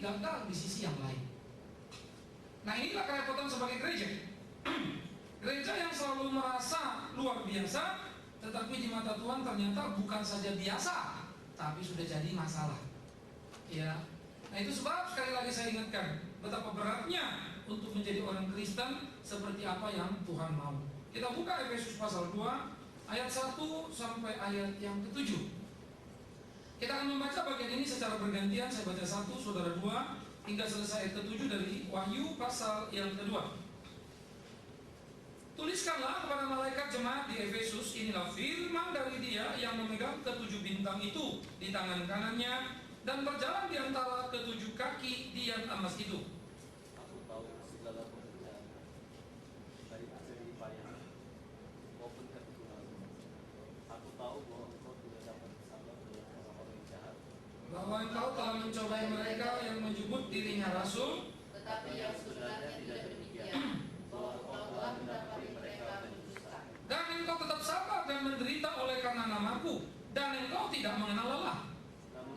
gagal di sisi yang lain. Nah, inilah kerepotan sebagai gereja. Gereja yang selalu merasa luar biasa, tetapi di mata Tuhan ternyata bukan saja biasa, tapi sudah jadi masalah. Ya. Nah, itu sebab sekali lagi saya ingatkan betapa beratnya untuk menjadi orang Kristen seperti apa yang Tuhan mau. Kita buka Efesus pasal 2 ayat 1 sampai ayat yang ke-7. Kita akan membaca bagian ini secara bergantian. Saya baca 1, saudara 2, hingga selesai ayat ke-7 dari Wahyu pasal yang kedua. Tuliskanlah kepada malaikat jemaat di Efesus, inilah firman dari Dia yang memegang ke-7 bintang itu di tangan kanannya dan berjalan di antara ke-7 kaki dian emas itu. Aku tahu segala pekerjaan dari jerih payah maupun ketekunan. Aku tahu bahwa engkau tidak dapat bersabar dengan orang-orang yang jahat, Bahwa engkau telah mencobai mereka yang menyebut dirinya rasul, tetapi yang sebenarnya tidak demikian, bahwa engkau telah mendapati mereka berdusta. dan engkau tetap sabar dan menderita oleh karena namaku, dan engkau tidak mengenal lelah.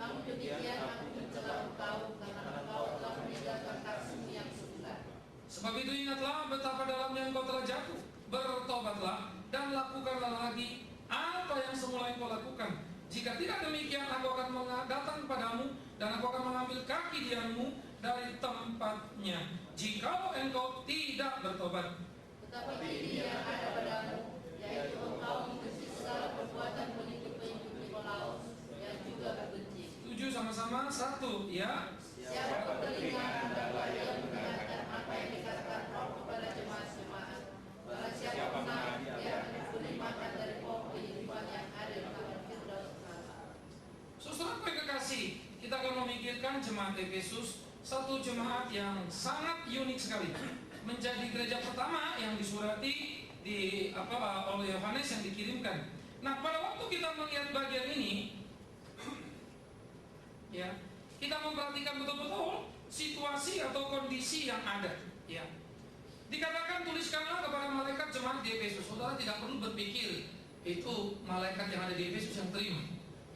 Namun demikian aku mencela engkau karena engkau telah meninggalkan kasihmu yang semula. Sebab itu ingatlah betapa dalamnya engkau telah jatuh. Bertobatlah dan lakukanlah lagi apa yang semula engkau lakukan. Jika tidak demikian, aku akan datang kepadamu dan aku akan mengambil kaki dianmu dari tempatnya, jikalau engkau tidak bertobat. Tetapi ini yang ada padamu, yaitu engkau mengikuti segala perbuatan penipu-penipu Nikolaus yang juga berbenci. 7 sama-sama, 1 ya. Siapa bertelinga hendaklah ia mendengarkan apa yang dikatakan Roh kepada jemaat-jemaat. Barang siapa benar, dia akan diberi makan dari pohon kehidupan yang ada di taman Firdaus Allah. Saudara yang kekasih, kita akan memikirkan jemaat Efesus, satu jemaat yang sangat unik sekali, menjadi gereja pertama yang disurati oleh Yohanes yang dikirimkan. Nah, pada waktu kita melihat bagian ini, ya, kita memperhatikan betul-betul situasi atau kondisi yang ada. Ya, dikatakan tuliskanlah kepada malaikat jemaat di Efesus. Saudara tidak perlu berpikir itu malaikat yang ada di Efesus yang terima.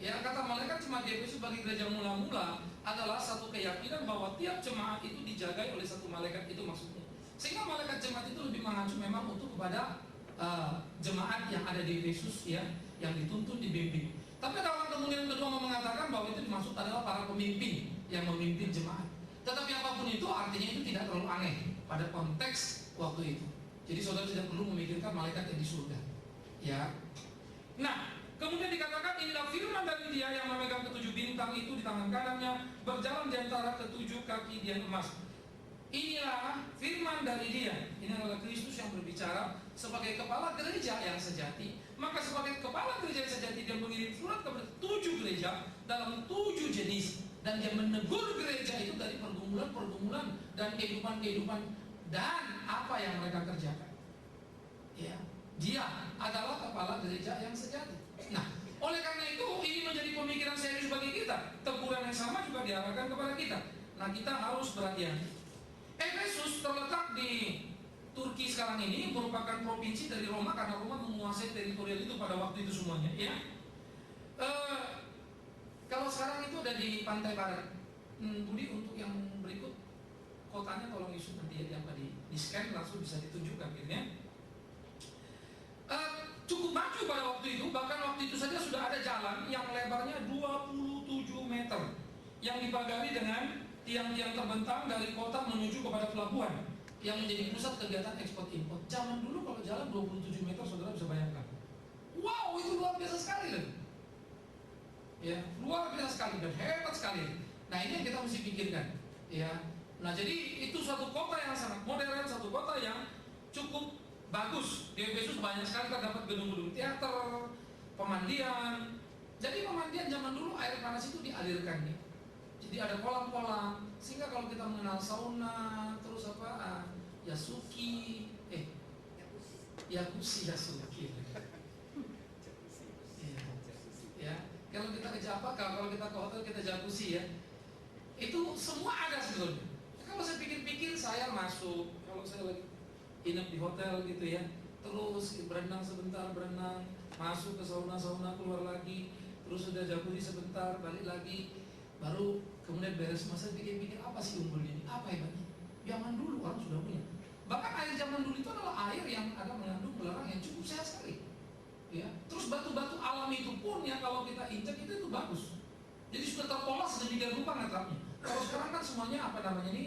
Ya, kata malaikat jemaat di Efesus bagi gereja mula-mula adalah satu keyakinan bahwa tiap jemaat itu dijagai oleh satu malaikat, itu maksudnya. Sehingga malaikat jemaat itu lebih mengacu memang untuk kepada jemaat yang ada di Efesus, ya, yang dituntun dibimbing. Tapi ada orang kemudian kedua mengatakan bahwa itu dimaksud adalah para pemimpin yang memimpin jemaat. Tetapi apapun itu artinya itu tidak terlalu aneh pada konteks waktu itu. Jadi saudara tidak perlu memikirkan malaikat yang di surga. Ya. Nah, kemudian dikatakan inilah firman dari Dia yang memegang ke-7 bintang itu di tangan kanannya, berjalan di antara ke-7 kaki dian emas. Inilah firman dari Dia. Ini adalah Kristus yang berbicara sebagai kepala gereja yang sejati. Maka sebagai kepala gereja yang sejati, Dia mengirim surat kepada 7 gereja dalam 7 jenis. Dan Dia menegur gereja itu dari pergumulan-pergumulan dan kehidupan-kehidupan dan apa yang mereka kerjakan. Ya, Dia adalah kepala gereja yang sejati. Nah, oleh karena itu ini menjadi pemikiran serius bagi kita. Teguran yang sama juga diarahkan kepada kita. Nah, kita harus berhati-hati. Efesus terletak di Turki sekarang ini, merupakan provinsi dari Roma karena Roma menguasai teritorial itu pada waktu itu semuanya. Ya, kalau sekarang itu ada di pantai barat. Budi, untuk yang berikut kotanya tolong isu nanti ya, di scan langsung bisa ditunjukkan, gitu ya. Cukup maju pada waktu itu, bahkan waktu itu saja sudah ada jalan yang lebarnya 27 meter yang dipagari dengan tiang-tiang terbentang dari kota menuju kepada pelabuhan yang menjadi pusat kegiatan ekspor impor. Zaman dulu kalau jalan 27 meter, saudara bisa bayangkan. Wow, itu luar biasa sekali loh. Ya, luar biasa sekali dan hebat sekali. Nah, ini yang kita mesti pikirkan. Ya, nah jadi itu suatu kota yang sangat modern, satu kota yang cukup bagus. Di Efesus banyak sekali terdapat gedung-gedung teater, pemandian. Jadi pemandian zaman dulu air panas itu dialirkan ya. Jadi ada kolam-kolam, sehingga kalau kita mengenal sauna, terus Yasuki, Yasuki. Ya, kalau kita ke Java, kalau kita ke hotel kita jacuzzi ya. Itu semua ada sebetulnya. Kalau saya pikir-pikir, saya masuk, kalau saya lagi inap di hotel gitu ya, terus berenang sebentar, masuk ke sauna, keluar lagi, terus sudah jacuzzi sebentar, balik lagi. baru kemudian beres masa pikir-pikir apa sih unggulnya ini, apa hebatnya. Zaman dulu orang sudah punya. Bahkan air zaman dulu itu adalah air yang ada mengandung belerang yang cukup sehat sekali. Ya, terus batu-batu alam itu pun ya kalau kita injak itu bagus. Jadi sudah terpola sedemikian rupa ngetapnya. Kalau sekarang kan semuanya apa namanya ini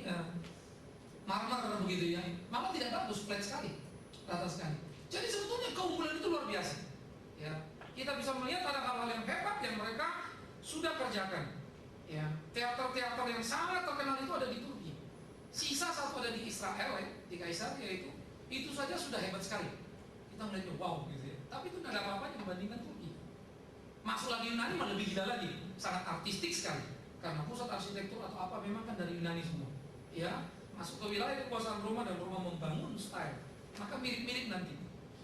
marmer begitu ya, malah tidak bagus, flat sekali, rata sekali. Jadi sebetulnya keunggulan itu luar biasa. Ya, kita bisa melihat ada hal-hal yang hebat yang mereka sudah kerjakan. Ya, teater-teater yang sangat terkenal itu ada di Turki. Sisa satu ada di Israel ya, di Kaisaria itu saja sudah hebat sekali. Kita melihatnya wow gitu ya. Tapi itu tidak ada apa-apanya dibandingkan Turki. Masuk lagi Yunani malah lebih gila lagi, sangat artistik sekali. Karena pusat arsitektur atau apa memang kan dari Yunani semua. Ya, masuk ke wilayah kekuasaan Roma dan Roma membangun style. Maka mirip-mirip nanti.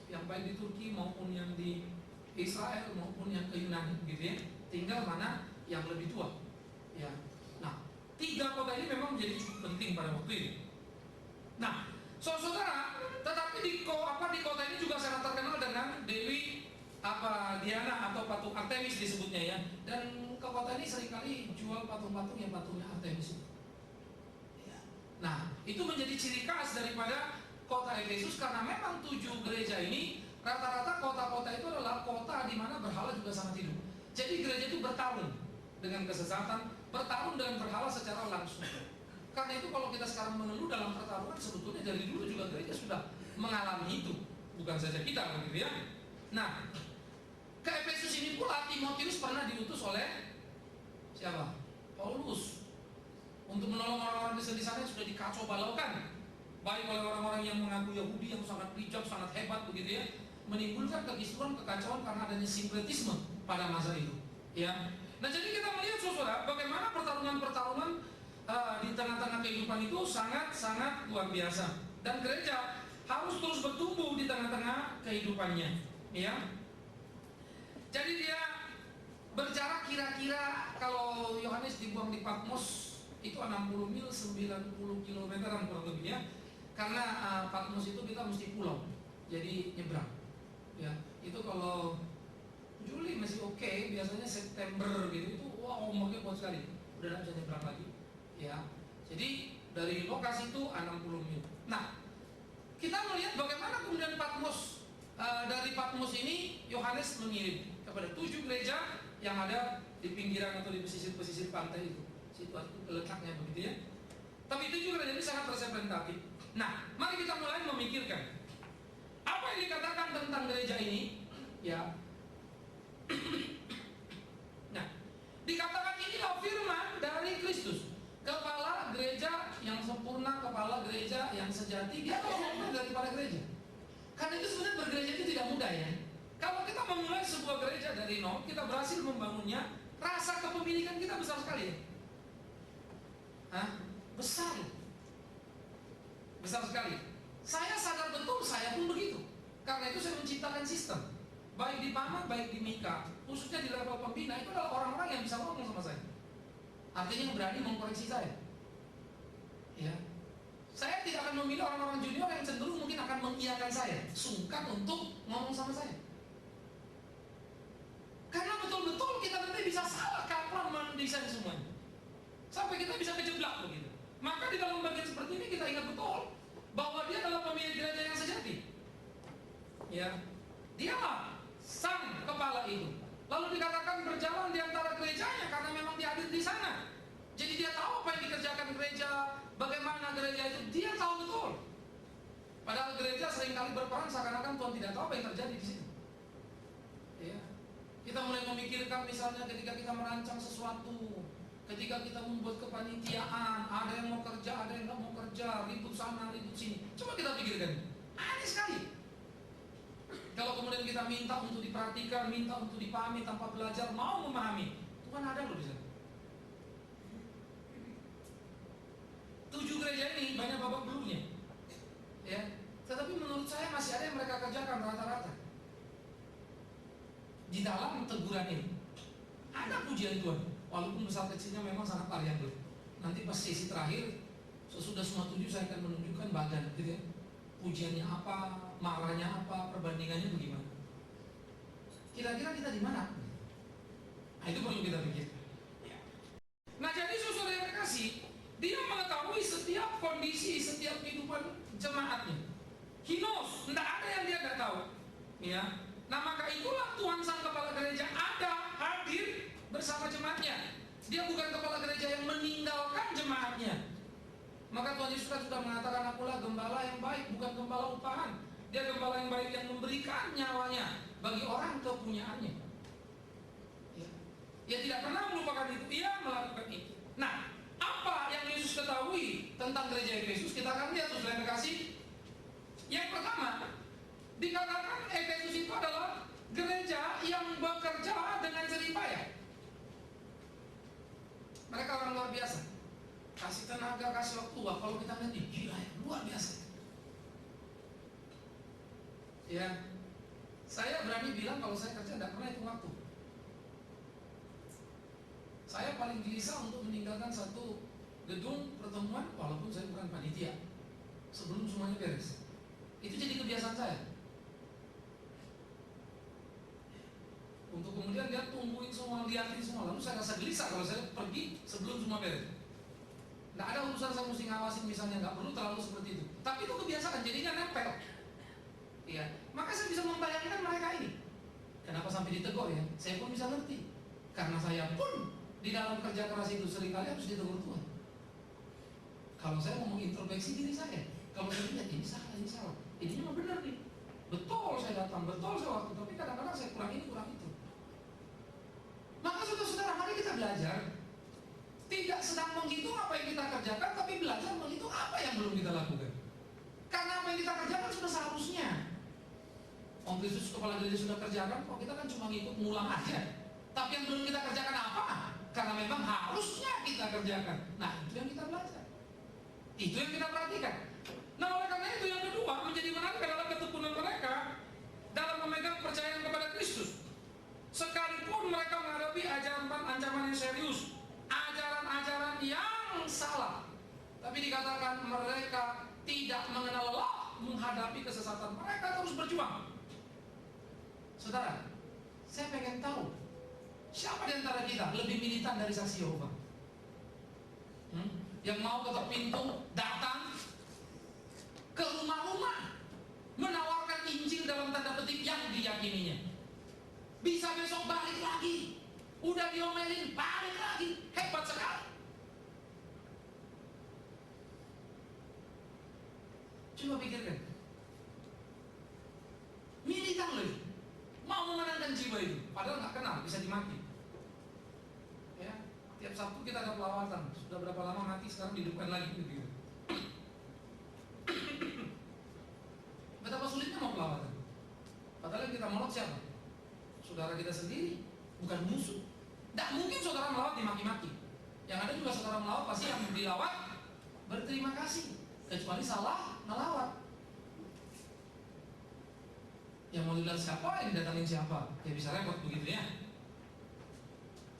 Yang baik di Turki maupun yang di Israel maupun yang ke Yunani gitu ya. Tinggal mana yang lebih tua. Ya. Nah, 3 kota ini memang menjadi cukup penting pada waktu itu. Nah, saudara, tetapi di kota ini juga sangat terkenal dengan Dewi Diana atau patung Artemis disebutnya ya. Dan ke kota ini seringkali jual patung-patung yang patungnya Artemis itu. Ya. Nah, itu menjadi ciri khas daripada kota Efesus karena memang 7 gereja ini rata-rata kota-kota itu adalah kota di mana berhala juga sangat hidup. Jadi gereja itu bertarung dengan kesesatan, bertarung dengan berhala secara langsung. Karena itu kalau kita sekarang mengeluh dalam pertarungan sebetulnya dari dulu juga gereja sudah mengalami itu, bukan saja kita begitu ya. Nah, ke Efesus ini pula Timotius pernah diutus oleh siapa? Paulus untuk menolong orang-orang di sana yang sudah dikacau balaukan, baik oleh orang-orang yang mengaku Yahudi yang sangat bijak, sangat hebat begitu ya, menimbulkan kekisruhan, kekacauan karena adanya sinkretisme pada masa itu. Ya. Nah, jadi kita melihat saudara bagaimana pertarungan-pertarungan di tengah-tengah kehidupan itu sangat-sangat luar biasa dan gereja harus terus bertumbuh di tengah-tengah kehidupannya. Ya. Jadi dia berjarak kira-kira kalau Yohanes dibuang di Patmos itu 60 mil 90 km kurang lebih ya. Karena Patmos itu kita mesti pulau, jadi nyebrang. Ya, itu kalau Juli masih oke, biasanya September gitu itu wah ombaknya kuat sekali. Udah nggak bisa nyebrang lagi. Ya, jadi dari lokasi itu 60 mil. Nah, kita melihat bagaimana kemudian Patmos dari Patmos ini Yohanes mengirim kepada 7 gereja yang ada di pinggiran atau di pesisir-pesisir pantai itu. Situ letaknya begitu ya. Tapi itu juga jadi sangat representatif. Nah, mari kita mulai memikirkan apa yang dikatakan tentang gereja ini, ya. Nah, dikatakan inilah firman dari Kristus, kepala gereja yang sempurna, kepala gereja yang sejati. Dia lebih daripada gereja. Karena itu sebenarnya bergereja itu tidak mudah ya. Kalau kita memulai sebuah gereja dari nol, kita berhasil membangunnya, rasa kepemilikan kita besar sekali ya. Hah? Besar. Besar sekali. Saya sadar betul, saya pun begitu. Karena itu saya menciptakan sistem. Baik di Paman, baik di Mika, khususnya di level pembina, itu adalah orang-orang yang bisa ngomong sama saya. Artinya yang berani mengkoreksi saya. Ya. Saya tidak akan memilih orang-orang junior yang cenderung mungkin akan mengiyakan saya, sungkan untuk ngomong sama saya. Karena betul-betul kita nanti bisa salah kaprah mendesain semuanya. Sampai kita bisa kejeblak begitu. Maka di dalam bagian seperti ini kita ingat betul bahwa dia adalah pemilik gereja yang sejati. Ya, dialah sang kepala itu. Lalu dikatakan berjalan di antara gerejanya karena memang dia hadir di sana. Jadi dia tahu apa yang dikerjakan gereja, bagaimana gereja itu, dia tahu betul. Padahal gereja seringkali berperan seakan-akan Tuhan tidak tahu apa yang terjadi di situ. Ya. Kita mulai memikirkan misalnya ketika kita merancang sesuatu, ketika kita membuat kepanitiaan, ada yang mau kerja, ada yang nggak mau kerja, ribut sana, ribut sini. Coba kita pikirkan, aneh sekali. Kalau kemudian kita minta untuk diperhatikan, minta untuk dipahami tanpa belajar, mau memahami, Tuhan ada loh di sana. 7 gereja ini banyak babak belunya, ya. Tetapi menurut saya masih ada yang mereka kerjakan rata-rata. Di dalam teguran ini ada pujian Tuhan, walaupun besar kecilnya memang sangat variabel. Nanti pas sesi terakhir, sesudah semua 7 saya akan menunjukkan badan, gitu ya. Pujiannya apa, marahnya apa, perbandingannya bagaimana. Kira-kira kita di mana? Nah, itu perlu kita pikir. Nah, jemaatnya. Hinos, tidak ada yang dia tidak tahu. Ya, nah maka itulah Tuhan sang kepala gereja ada hadir bersama jemaatnya. Dia bukan kepala gereja yang meninggalkan jemaatnya. Maka Tuhan Yesus kan sudah mengatakan, akulah gembala yang baik, bukan gembala upahan. Dia gembala yang baik yang memberikan nyawanya bagi orang kepunyaannya. Ia tidak pernah melupakan itu, ia melakukan itu. Nah, apa yang Yesus ketahui tentang gereja Efesus? Kita akan lihat, saudara yang kasih. Yang pertama, dikatakan Efesus itu adalah gereja yang bekerja dengan jerih payah. Mereka orang luar biasa, kasih tenaga, kasih waktu. Wah, kalau kita lihat, gila ya, luar biasa. Ya, saya berani bilang kalau saya kerja tidak pernah hitung waktu. Saya paling gelisah untuk meninggalkan satu gedung pertemuan walaupun saya bukan panitia sebelum semuanya beres. Itu jadi kebiasaan saya. Untuk kemudian dia tungguin semua, liatin semua. Lalu saya rasa gelisah kalau saya pergi sebelum semua beres. Nggak ada urusan saya mesti ngawasin misalnya, nggak perlu terlalu seperti itu. Tapi itu kebiasaan, jadinya nempel. Ya, maka saya bisa membayangkan mereka ini. Kenapa sampai ditegur ya? Saya pun bisa ngerti. Karena saya pun di dalam kerja keras itu seringkali harus ditegur Tuhan. Kalau saya mau mengintrospeksi diri saya, kalau saya lihat ini salah, ini memang benar nih. Betul saya datang, betul saya waktu, tapi kadang-kadang saya kurang ini, kurang itu. Maka saudara-saudara, mari kita belajar. Tidak sedang menghitung apa yang kita kerjakan, tapi belajar menghitung apa yang belum kita lakukan. Karena apa yang kita kerjakan sudah seharusnya. Om Kristus kepala gereja sudah kerjakan, kok kita kan cuma ngikut ngulang aja. Tapi yang belum kita kerjakan apa? Karena memang harusnya kita kerjakan. Nah, itu yang kita belajar. Itu yang kita perhatikan. Nah, oleh karena itu yang kedua menjadi menarik adalah ketekunan mereka dalam memegang kepercayaan kepada Kristus. Sekalipun mereka menghadapi ancaman yang serius, ajaran-ajaran yang salah, tapi dikatakan mereka tidak mengenal lelah menghadapi kesesatan. Mereka terus berjuang. Saudara, saya pengen tahu siapa di antara kita lebih militan dari saksi Yehova? Yang mau ketok pintu, datang ke rumah-rumah, menawarkan Injil dalam tanda petik yang diyakininya. Bisa besok balik lagi, udah diomelin, balik lagi. Hebat sekali. Coba pikirkan, militan loh, mau memenangkan jiwa itu, padahal nggak kenal, bisa dimati. Ya, tiap Sabtu kita ada pelawatan. Sudah berapa lama mati, sekarang dihidupkan lagi gitu. Betapa sulitnya mau pelawatan. Padahal yang kita melawat siapa? Saudara kita sendiri, bukan musuh. Tidak mungkin saudara melawat dimaki-maki. Yang ada juga saudara melawat pasti yang dilawat berterima kasih, kecuali salah melawat. Yang mau dilihat siapa, yang didatangin siapa, ya bisa repot begitu ya.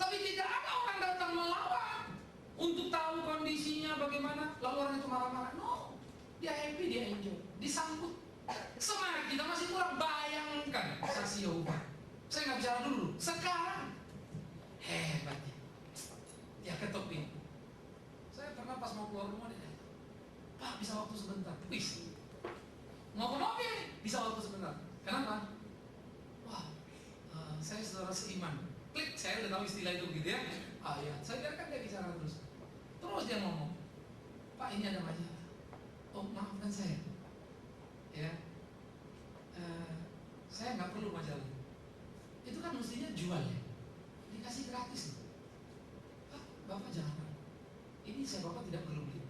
Tapi tidak ada orang datang melawat untuk tahu kondisinya bagaimana, lalu orang itu marah-marah. No, dia happy, dia enjoy, disambut. Semangat kita masih kurang. Bayangkan saksi Yehova. Saya nggak bicara dulu. Sekarang hebatnya dia ketok pintu. Saya pernah pas mau keluar rumah dia, Pak bisa waktu sebentar. Wis, mau ke mobil bisa waktu sebentar. Kenapa? Wah, saya saudara seiman. Klik, saya udah tahu istilah itu begitu ya. Ya, saya biarkan dia bicara terus. Terus dia ngomong, Pak ini ada majalah. Oh maafkan saya. Ya, saya nggak perlu majalah. Itu kan mestinya jual ya, dikasih gratis loh. Pak, Bapak jangan. Ini saya Bapak tidak perlu beli.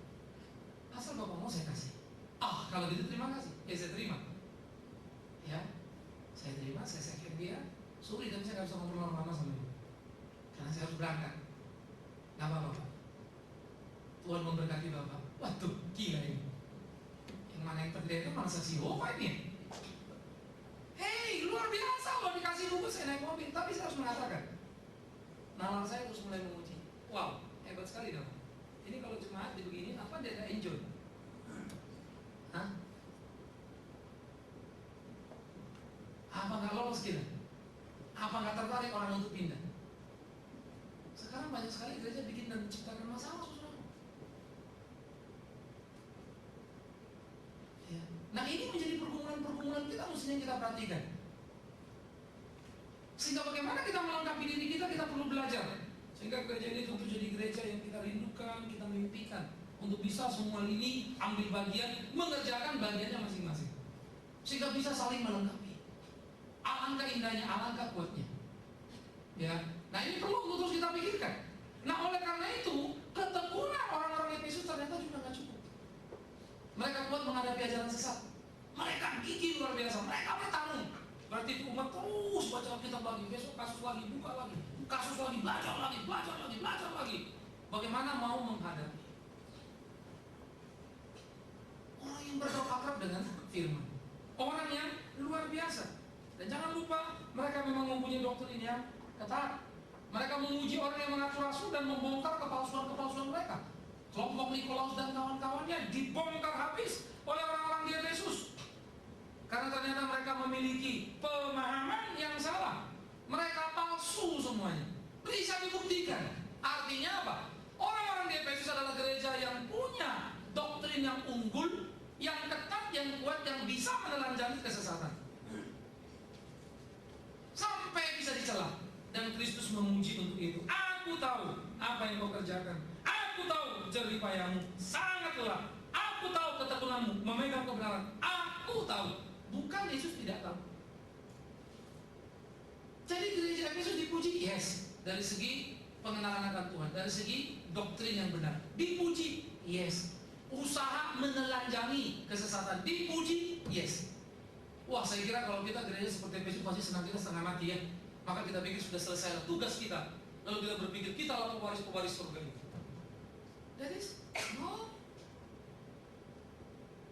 Asal Bapak mau saya kasih. Kalau gitu terima kasih. Ya saya terima. Ya, saya terima, saya second dia. Sorry, tapi saya nggak bisa ngobrol lama-lama sama dia, karena saya harus berangkat. Gak apa-apa Pak, Tuhan memberkati Bapak. Waduh, gila ini. Yang mana yang terlihat itu mana saksi Yehova ini? Hei, luar biasa loh, dikasih buku saya naik mobil. Tapi saya harus mengatakan, nalar saya terus mulai memuji. Wow, hebat sekali dong. Ini kalau jemaat begini, apa dia gak enjoy? Hah? Apa gak lolos kita? Apa gak tertarik orang untuk pindah? Sekarang banyak sekali gereja bikin dan menciptakan masalah, saudara. pergumulan kita mestinya kita perhatikan. Sehingga bagaimana kita melengkapi diri kita perlu belajar. Sehingga gereja ini tentu jadi gereja yang kita rindukan, kita mimpikan untuk bisa semua lini ambil bagian, mengerjakan bagiannya masing-masing, sehingga bisa saling melengkapi. Alangkah indahnya, alangkah kuatnya. Ya, nah ini perlu untuk terus kita pikirkan. Nah oleh karena itu, ketekunan orang-orang Efesus ternyata juga nggak cukup. Mereka kuat menghadapi ajaran sesat. Mereka gigih luar biasa. Mereka bertarung. Berarti itu umat terus baca Alkitab lagi, besok kasus lagi, buka lagi, kasus lagi, belajar lagi. Bagaimana mau menghadapi orang yang bergaul akrab dengan firman, orang yang luar biasa. Dan jangan lupa, mereka memang mempunyai doktrin yang ketat. Mereka memuji orang yang mengaku rasul dan membongkar kepalsuan-kepalsuan mereka. Kelompok Nikolaus dan kawan-kawannya dibongkar habis oleh orang-orang di Efesus. Karena ternyata mereka memiliki pemahaman yang salah. Mereka palsu semuanya. Bisa dibuktikan. Artinya apa? Orang-orang di Efesus adalah gereja yang punya doktrin yang unggul, yang ketat, yang kuat, yang bisa menelanjangi kesesatan. Sampai bisa dicela. Dan Kristus memuji untuk itu. Aku tahu apa yang kau kerjakan. Aku tahu jerih payahmu sangat lelah. Aku tahu ketekunanmu memegang kebenaran. Aku tahu. Bukan Yesus tidak tahu. Jadi gereja Efesus dipuji, yes, dari segi pengenalan akan Tuhan, dari segi doktrin yang benar. Dipuji, yes. Usaha menelanjangi kesesatan, dipuji, yes. Wah, saya kira kalau kita gereja seperti Efesus pasti senang kita setengah mati ya. Maka kita pikir sudah selesai tugas kita. Lalu kita berpikir kita lah pewaris-pewaris surga ini. That is no.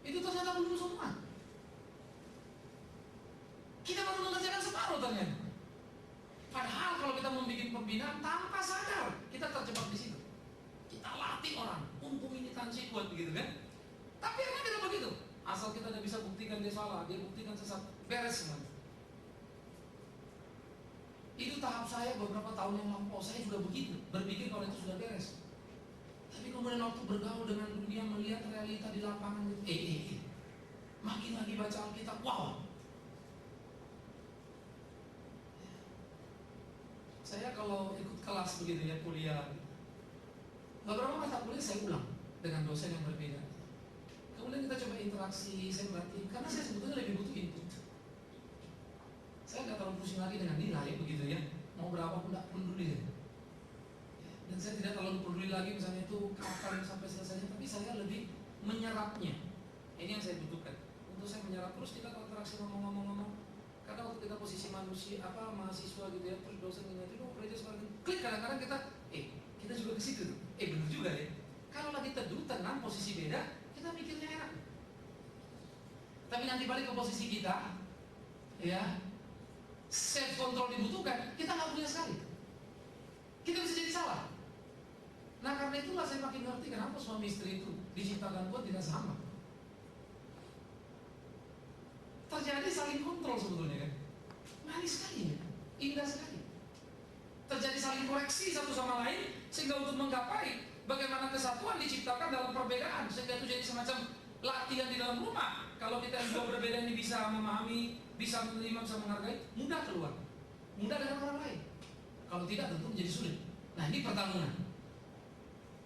Itu ternyata belum semua. Kita baru mengerjakan separuh ternyata. Padahal kalau kita membuat pembinaan tanpa sadar, kita terjebak di situ. Kita latih orang, mumpung ini tansi kuat begitu kan? Tapi emang tidak begitu. Asal kita tidak bisa buktikan dia salah, dia buktikan sesat, beres semuanya. Itu tahap saya beberapa tahun yang lampau. Saya juga begitu, berpikir kalau itu sudah beres. Tapi kemudian waktu bergaul dengan dunia, melihat realita di lapangan, makin lagi baca Alkitab, wow. Saya kalau ikut kelas begitu ya, kuliah, beberapa mata kuliah saya ulang dengan dosen yang berbeda. Kemudian kita coba interaksi, saya berarti karena saya sebetulnya lebih butuh input. Saya nggak terlalu pusing lagi dengan nilai begitu ya, mau berapa pun tidak peduli. Dan saya tidak terlalu peduli lagi misalnya itu kapan sampai selesainya, tapi saya lebih menyerapnya. Ini yang saya butuhkan. Untuk saya menyerap terus kita interaksi ngomong. Karena waktu kita posisi manusia mahasiswa gitu ya, terus dosen ngeliatin gereja seperti klik, kadang-kadang kita juga ke situ. Benar juga ya. Kalau lagi teduh, tenang, posisi beda, kita mikirnya enak. Tapi nanti balik ke posisi kita, ya, self control dibutuhkan, kita nggak punya sekali. Kita bisa jadi salah. Nah karena itulah saya makin ngerti kenapa suami istri itu diciptakan Tuhan tidak sama. Terjadi saling kontrol sebetulnya kan. Manis sekali ya, indah sekali. Terjadi saling koreksi satu sama lain, sehingga untuk menggapai bagaimana kesatuan diciptakan dalam perbedaan, sehingga itu jadi semacam latihan di dalam rumah. Kalau kita yang dua berbeda ini bisa memahami, bisa menerima, bisa menghargai, mudah keluar, mudah dengan orang lain. Kalau tidak tentu menjadi sulit. Nah ini pertarungan.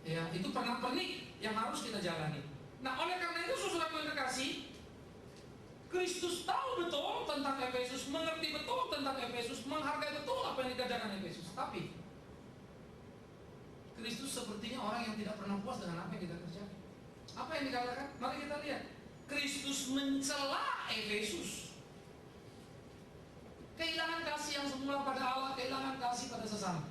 Ya, itu pernik yang harus kita jalani. Nah oleh karena itu saudara yang terkasih, Kristus tahu betul tentang Efesus, mengerti betul tentang Efesus, menghargai betul apa yang dikerjakan Efesus. Tapi Kristus sepertinya orang yang tidak pernah puas dengan apa yang kita kerjakan. Apa yang dikatakan? Mari kita lihat. Kristus mencela Efesus. Kehilangan kasih yang semula pada Allah, kehilangan kasih pada sesama.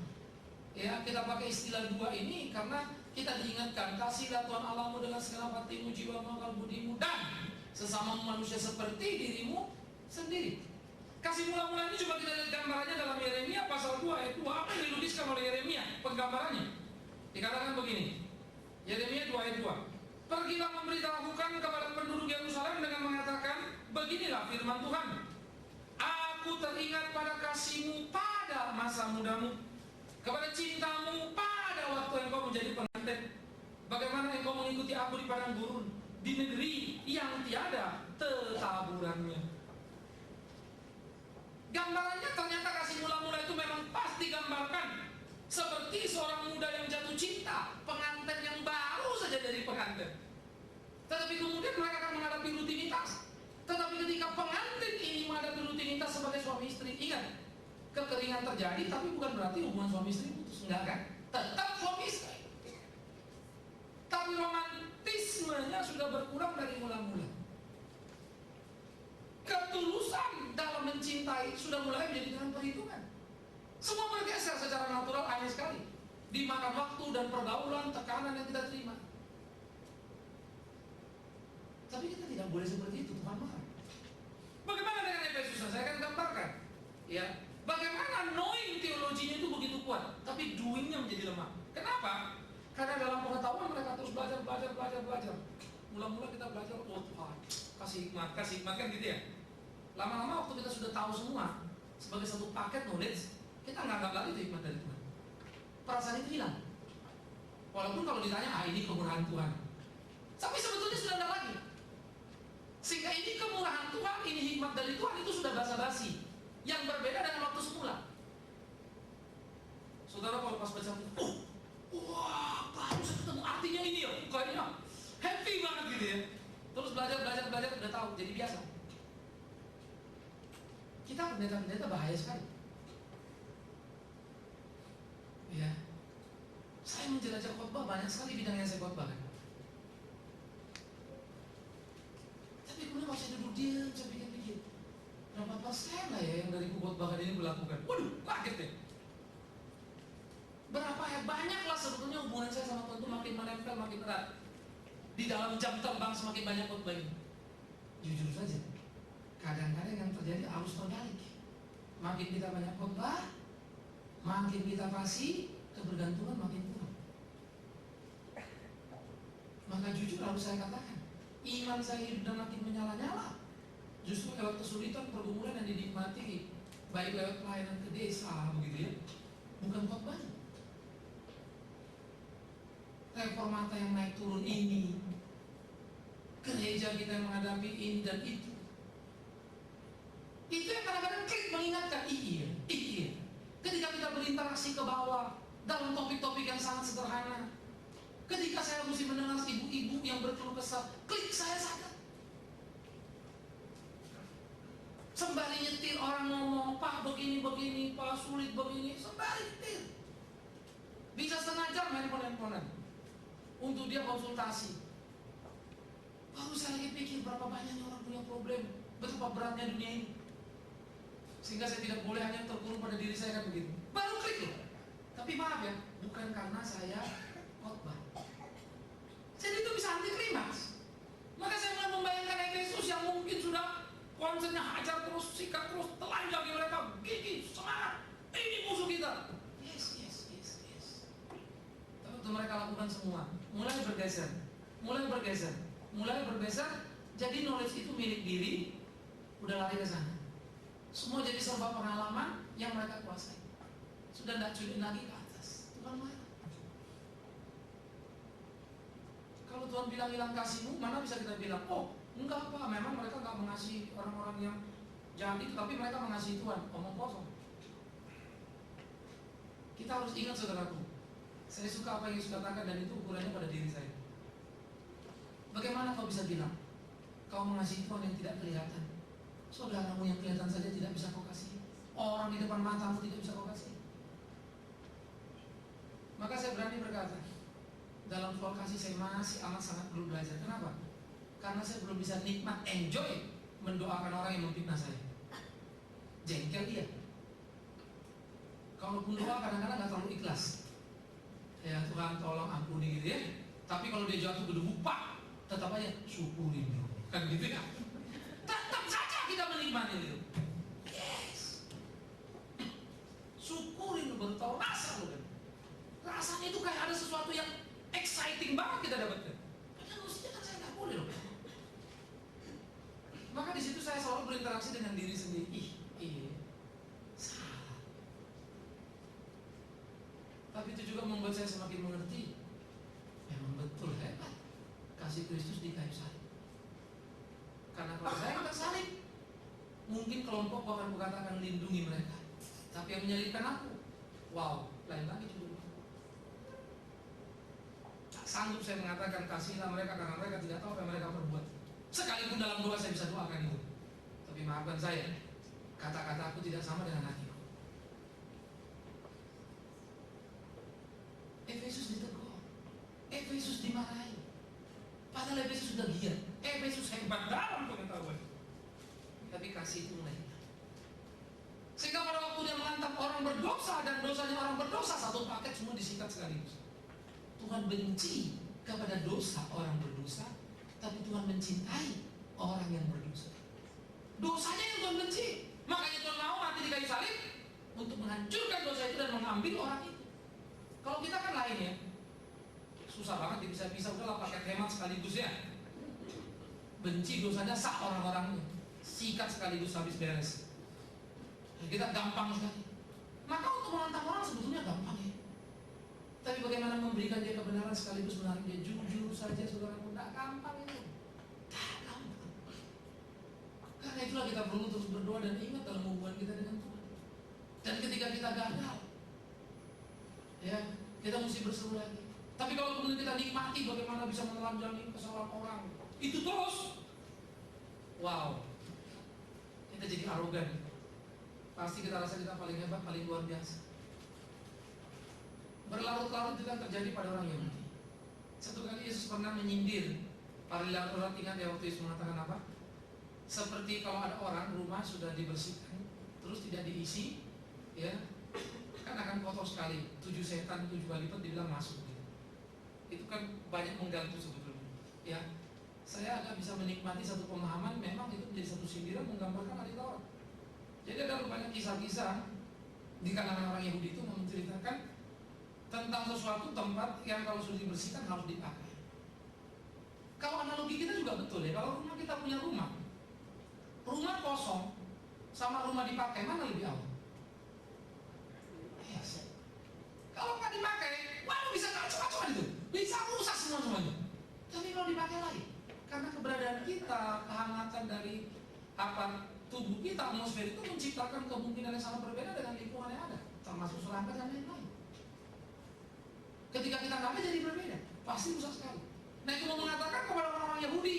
Ya, kita pakai istilah dua ini karena kita diingatkan, kasihlah Tuhan Allahmu dengan segenap hatimu, jiwamu, akal budimu, dan sesama manusia seperti dirimu sendiri. Kasih mula-mula ini coba kita lihat gambarannya dalam Yeremia pasal 2 ayat 2. Apa yang dilukiskan oleh Yeremia? Penggambarannya dikatakan begini, Yeremia 2 ayat 2. Pergilah memberitahukan kepada penduduk Yerusalem dengan mengatakan, beginilah firman Tuhan, aku teringat pada kasihmu pada masa mudamu, kepada cintamu pada waktu engkau menjadi pengantin, bagaimana engkau mengikuti aku di padang gurun, di negeri yang tiada tetaburannya. Gambarannya ternyata kasih mula-mula itu memang pas digambarkan seperti seorang muda yang jatuh cinta, pengantin yang baru saja dari pengantin. Tetapi kemudian mereka akan menghadapi rutinitas. Tetapi ketika pengantin ini menghadapi rutinitas sebagai suami istri, ingat, kekeringan terjadi, tapi bukan berarti hubungan suami istri putus, enggak kan? Tetap suami istri. Tapi romantismenya sudah berkurang dari mula-mula. Ketulusan dalam mencintai sudah mulai menjadi dengan perhitungan. Semua bergeser secara natural, aneh sekali. Dimakan waktu dan pergaulan, tekanan yang kita terima. Tapi kita tidak boleh seperti itu, Tuhan marah. Bagaimana dengan Efesus? Saya akan gambarkan. Ya, bagaimana knowing teologinya itu begitu kuat, tapi doingnya menjadi lemah. Kenapa? Karena dalam pengetahuan mereka terus belajar. Mula-mula kita belajar, oh Tuhan, kasih hikmat kan gitu ya. Lama-lama waktu kita sudah tahu semua sebagai satu paket knowledge, kita nggak anggap lagi itu hikmat dari Tuhan. Perasaan itu hilang. Walaupun kalau ditanya, ini kemurahan Tuhan. Tapi sebetulnya sudah ada lagi. Sehingga ini kemurahan Tuhan, ini hikmat dari Tuhan, itu sudah basa-basi. Yang berbeda dengan waktu semula. Saudara kalau pas baca, wah, baru saya ketemu artinya ini ya, kayaknya happy banget gitu ya. Terus belajar, udah tahu, jadi biasa. Kita pendeta-pendeta bahaya sekali. Ya, saya menjelajah khotbah, banyak sekali bidang yang saya khotbahkan. Tapi kemudian kalau saya duduk diam, saya pikir-pikir, berapa persen lah ya yang dari khotbah ini melakukan? Waduh, kaget deh. Berapa ya? Banyak lah sebetulnya hubungan saya sama Tuhan itu makin menempel, makin erat. Di dalam jam terbang semakin banyak khotbah ini. Jujur saja, kadang-kadang yang terjadi arus terbalik. Makin kita banyak khotbah, makin kita kasih, kebergantungan makin kurang. Maka jujur harus saya katakan, iman saya hidup dan makin menyala-nyala. Justru lewat kesulitan pergumulan yang dinikmati, baik lewat pelayanan ke desa, begitu ya, bukan khotbahnya. Reformata yang naik turun ini, gereja kita yang menghadapi ini dan itu yang kadang-kadang klik mengingatkan, iya. Ketika kita berinteraksi ke bawah dalam topik-topik yang sangat sederhana, ketika saya mesti mendengar ibu-ibu yang berkeluh kesah, klik saya sadar. Sembari nyetir orang ngomong, Pak begini, Pak sulit begini, sembari nyetir. Bisa setengah jam handphone-handphonean untuk dia konsultasi. Baru saya lagi pikir berapa banyaknya orang punya problem, betapa beratnya dunia ini. Sehingga saya tidak boleh hanya terkurung pada diri saya kan begitu. Baru klik loh. Tapi maaf ya, bukan karena saya khotbah. Jadi itu bisa anti klimaks. Maka saya mulai membayangkan Efesus yang mungkin sudah konsennya hajar terus, sikat terus, telanjang mereka, gigi, semangat. Ini musuh kita. Yes. Tapi itu mereka lakukan semua. Mulai bergeser. Jadi knowledge itu milik diri, udah lari ke sana. Semua jadi serba pengalaman yang mereka kuasai. Sudah tidak culik lagi ke atas. Tuhan marah. Kalau Tuhan bilang hilang kasihmu, mana bisa kita bilang, oh enggak apa, memang mereka enggak mengasihi orang-orang yang jahat itu, tapi mereka mengasihi Tuhan. Omong kosong. Kita harus ingat saudaraku, saya suka apa yang Yesus katakan dan itu ukurannya pada diri saya. Bagaimana kau bisa bilang kau mengasihi Tuhan yang tidak kelihatan? Saudaramu yang kelihatan saja tidak bisa kau kasih. Orang di depan matamu tidak bisa kau kasih. Maka saya berani berkata, dalam soal kasih saya masih amat sangat perlu belajar. Kenapa? Karena saya belum bisa nikmat, enjoy mendoakan orang yang memfitnah saya. Jengkel dia. Kalaupun doa kadang-kadang gak terlalu ikhlas. Ya Tuhan tolong ampuni gitu ya. Tapi kalau dia jatuh ke debu, pak, tetap aja syukurin dulu. Kan gitu ya. Tetap saja kita menikmati itu. Yes. Syukurin baru tahu rasa loh kan. Rasanya itu kayak ada sesuatu yang exciting banget kita dapatkan. Padahal mestinya kan saya nggak boleh loh. Maka di situ saya selalu berinteraksi dengan diri sendiri. Salah. Tapi itu juga membuat saya semakin mengerti. Memang betul hebat kasih Kristus di kayu salib. Karena kalau saya nggak salib, Mungkin kelompok akan berkatakan lindungi mereka, tapi yang menyalibkan aku, wow, lain lagi juga. Tak sanggup saya mengatakan kasihlah mereka karena mereka tidak tahu apa yang mereka perbuat. Sekalipun dalam doa saya bisa doakan itu, tapi maafkan saya, kata-kata aku tidak sama dengan hatiku. Efesus ditegur, Efesus dimarahi. Padahal Efesus sudah giat, Efesus hebat dalam pengetahuan, tapi kasih itu mulai hilang. Sehingga pada waktu dia mengantar orang berdosa dan dosanya orang berdosa, satu paket semua disikat sekaligus. Tuhan benci kepada dosa orang berdosa, tapi Tuhan mencintai orang yang berdosa. Dosanya yang Tuhan benci, makanya Tuhan mau mati di kayu salib untuk menghancurkan dosa itu dan mengambil orang itu. Kalau kita kan lain ya, susah banget bisa-bisa udahlah paket hemat sekaligus ya. Benci dosanya sah orang-orangnya, sikat sekaligus habis beres. Kita gampang sekali. Maka untuk menantang orang sebetulnya gampang ya. Tapi bagaimana memberikan dia kebenaran sekaligus menarik dia jujur saja, saudara, tidak gampang itu. Tak gampang. Karena itulah kita perlu terus berdoa dan ingat dalam hubungan kita dengan Tuhan. Dan ketika kita gagal, ya kita mesti berseru lagi. Tapi kalau kemudian kita nikmati bagaimana bisa menelanjangi kesalahan orang, itu terus, wow, kita jadi arogan. Pasti kita rasa kita paling hebat, paling luar biasa. Berlarut-larut itu kan terjadi pada orang Yahudi. Satu kali Yesus pernah menyindir para orang, ingat ya waktu Yesus mengatakan apa? Seperti kalau ada orang rumah sudah dibersihkan, terus tidak diisi, ya kan akan kotor sekali. 7 setan 7 kali lipat dibilang masuk. Itu kan banyak mengganggu sebetulnya. Ya, saya agak bisa menikmati satu pemahaman. Memang itu menjadi satu sindiran menggambarkan hari Taurat. Jadi ada banyak kisah-kisah di kalangan orang Yahudi itu menceritakan tentang sesuatu tempat yang kalau sudah dibersihkan harus dipakai. Kalau analogi kita juga betul ya. Kalau rumah kita punya rumah kosong sama rumah dipakai, mana lebih awal? Yes. Kalau nggak dipakai, waduh bisa kacau-kacauan itu, bisa rusak semuanya. Tapi kalau dipakai lagi, karena keberadaan kita, kehangatan dari tubuh kita, atmosfer itu menciptakan kemungkinan yang sangat berbeda dengan lingkungan yang ada, termasuk serangga dan lain-lain. Ketika kita nggak jadi berbeda, pasti rusak sekali. Nah itu mengatakan kepada orang-orang Yahudi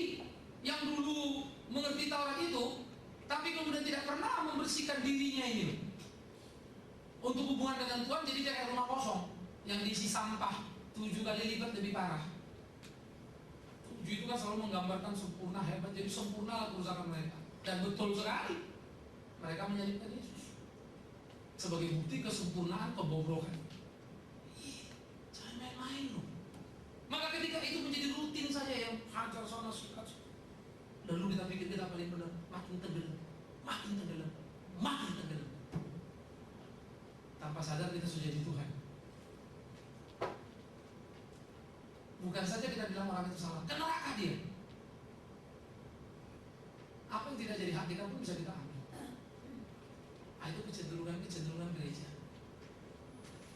yang dulu mengerti Taurat itu, tapi kemudian tidak pernah membersihkan dirinya ini untuk hubungan dengan Tuhan, jadi dia kayak rumah kosong yang diisi sampah 7 kali lipat lebih parah. 7 itu kan selalu menggambarkan sempurna, hebat, jadi sempurna kerusakan mereka. Dan betul sekali mereka menyalibkan Yesus sebagai bukti kesempurnaan kebobrokan. Jangan main-main loh. Maka ketika itu menjadi rutin saja, yang hajar sana sikat, lalu kita pikir kita paling benar, makin tenggelam, makin tenggelam, makin tenggelam. Tanpa sadar kita sudah jadi Tuhan. Bukan saja kita bilang orang itu salah, ke neraka dia. Apa yang tidak jadi hak kita pun bisa kita ambil. Itu kecenderungan gereja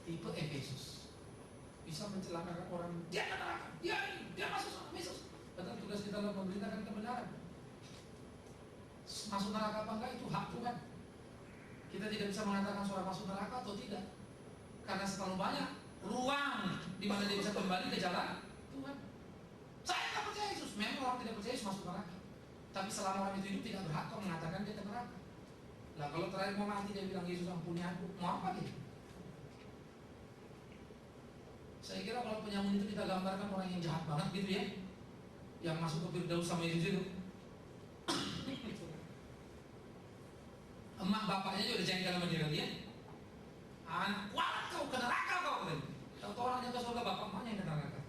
tipe Efesus, bisa mencelakakan orang. Dia ke neraka, dia masuk sama Yesus. Padahal tugas kita adalah memberitakan kebenaran. Masuk neraka apa enggak itu hak Tuhan. Kita tidak bisa mengatakan seorang masuk neraka atau tidak, karena terlalu banyak ruang di mana dia bisa kembali ke jalan Tuhan. Saya tidak percaya Yesus. Memang orang tidak percaya Yesus masuk neraka, tapi selama orang itu hidup tidak berhak kok mengatakan dia ke neraka. Nah kalau terakhir mau mati dia bilang Yesus ampuni aku, mau apa dia? Saya kira kalau penyamun itu kita gambarkan orang yang jahat banget gitu ya, yang masuk ke Firdaus sama Yesus itu. Emak bapaknya juga udah jengkel sama dia kali ya. Anak, wah kau ke neraka kau. Tahu orangnya ke surga, bapak emaknya yang ke neraka.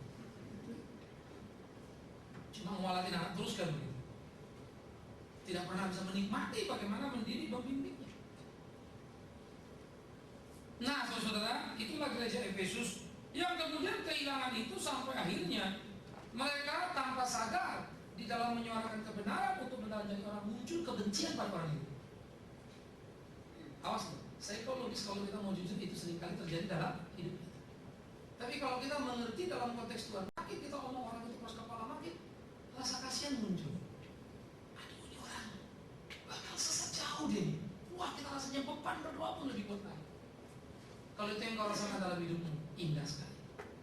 Cuma ngewalatin anak terus kan begitu. Tidak pernah bisa menikmati bagaimana mendidik membimbingnya. Nah saudara, itulah gereja Efesus yang kemudian kehilangan itu sampai akhirnya mereka tanpa sadar di dalam menyuarakan kebenaran untuk menelanjangi orang, muncul kebencian pada orang itu. Awas, psikologis kalau kita mau jujur itu seringkali terjadi dalam hidup kita. Tapi kalau kita mengerti dalam konteks Tuhan, makin kita omong orang itu keras kepala, makin rasa kasihan muncul. Aduh ini orang bakal sesat jauh rasanya beban berdoa pun lebih kuat lagi. Kalau itu yang kau rasakan dalam hidupmu, indah sekali.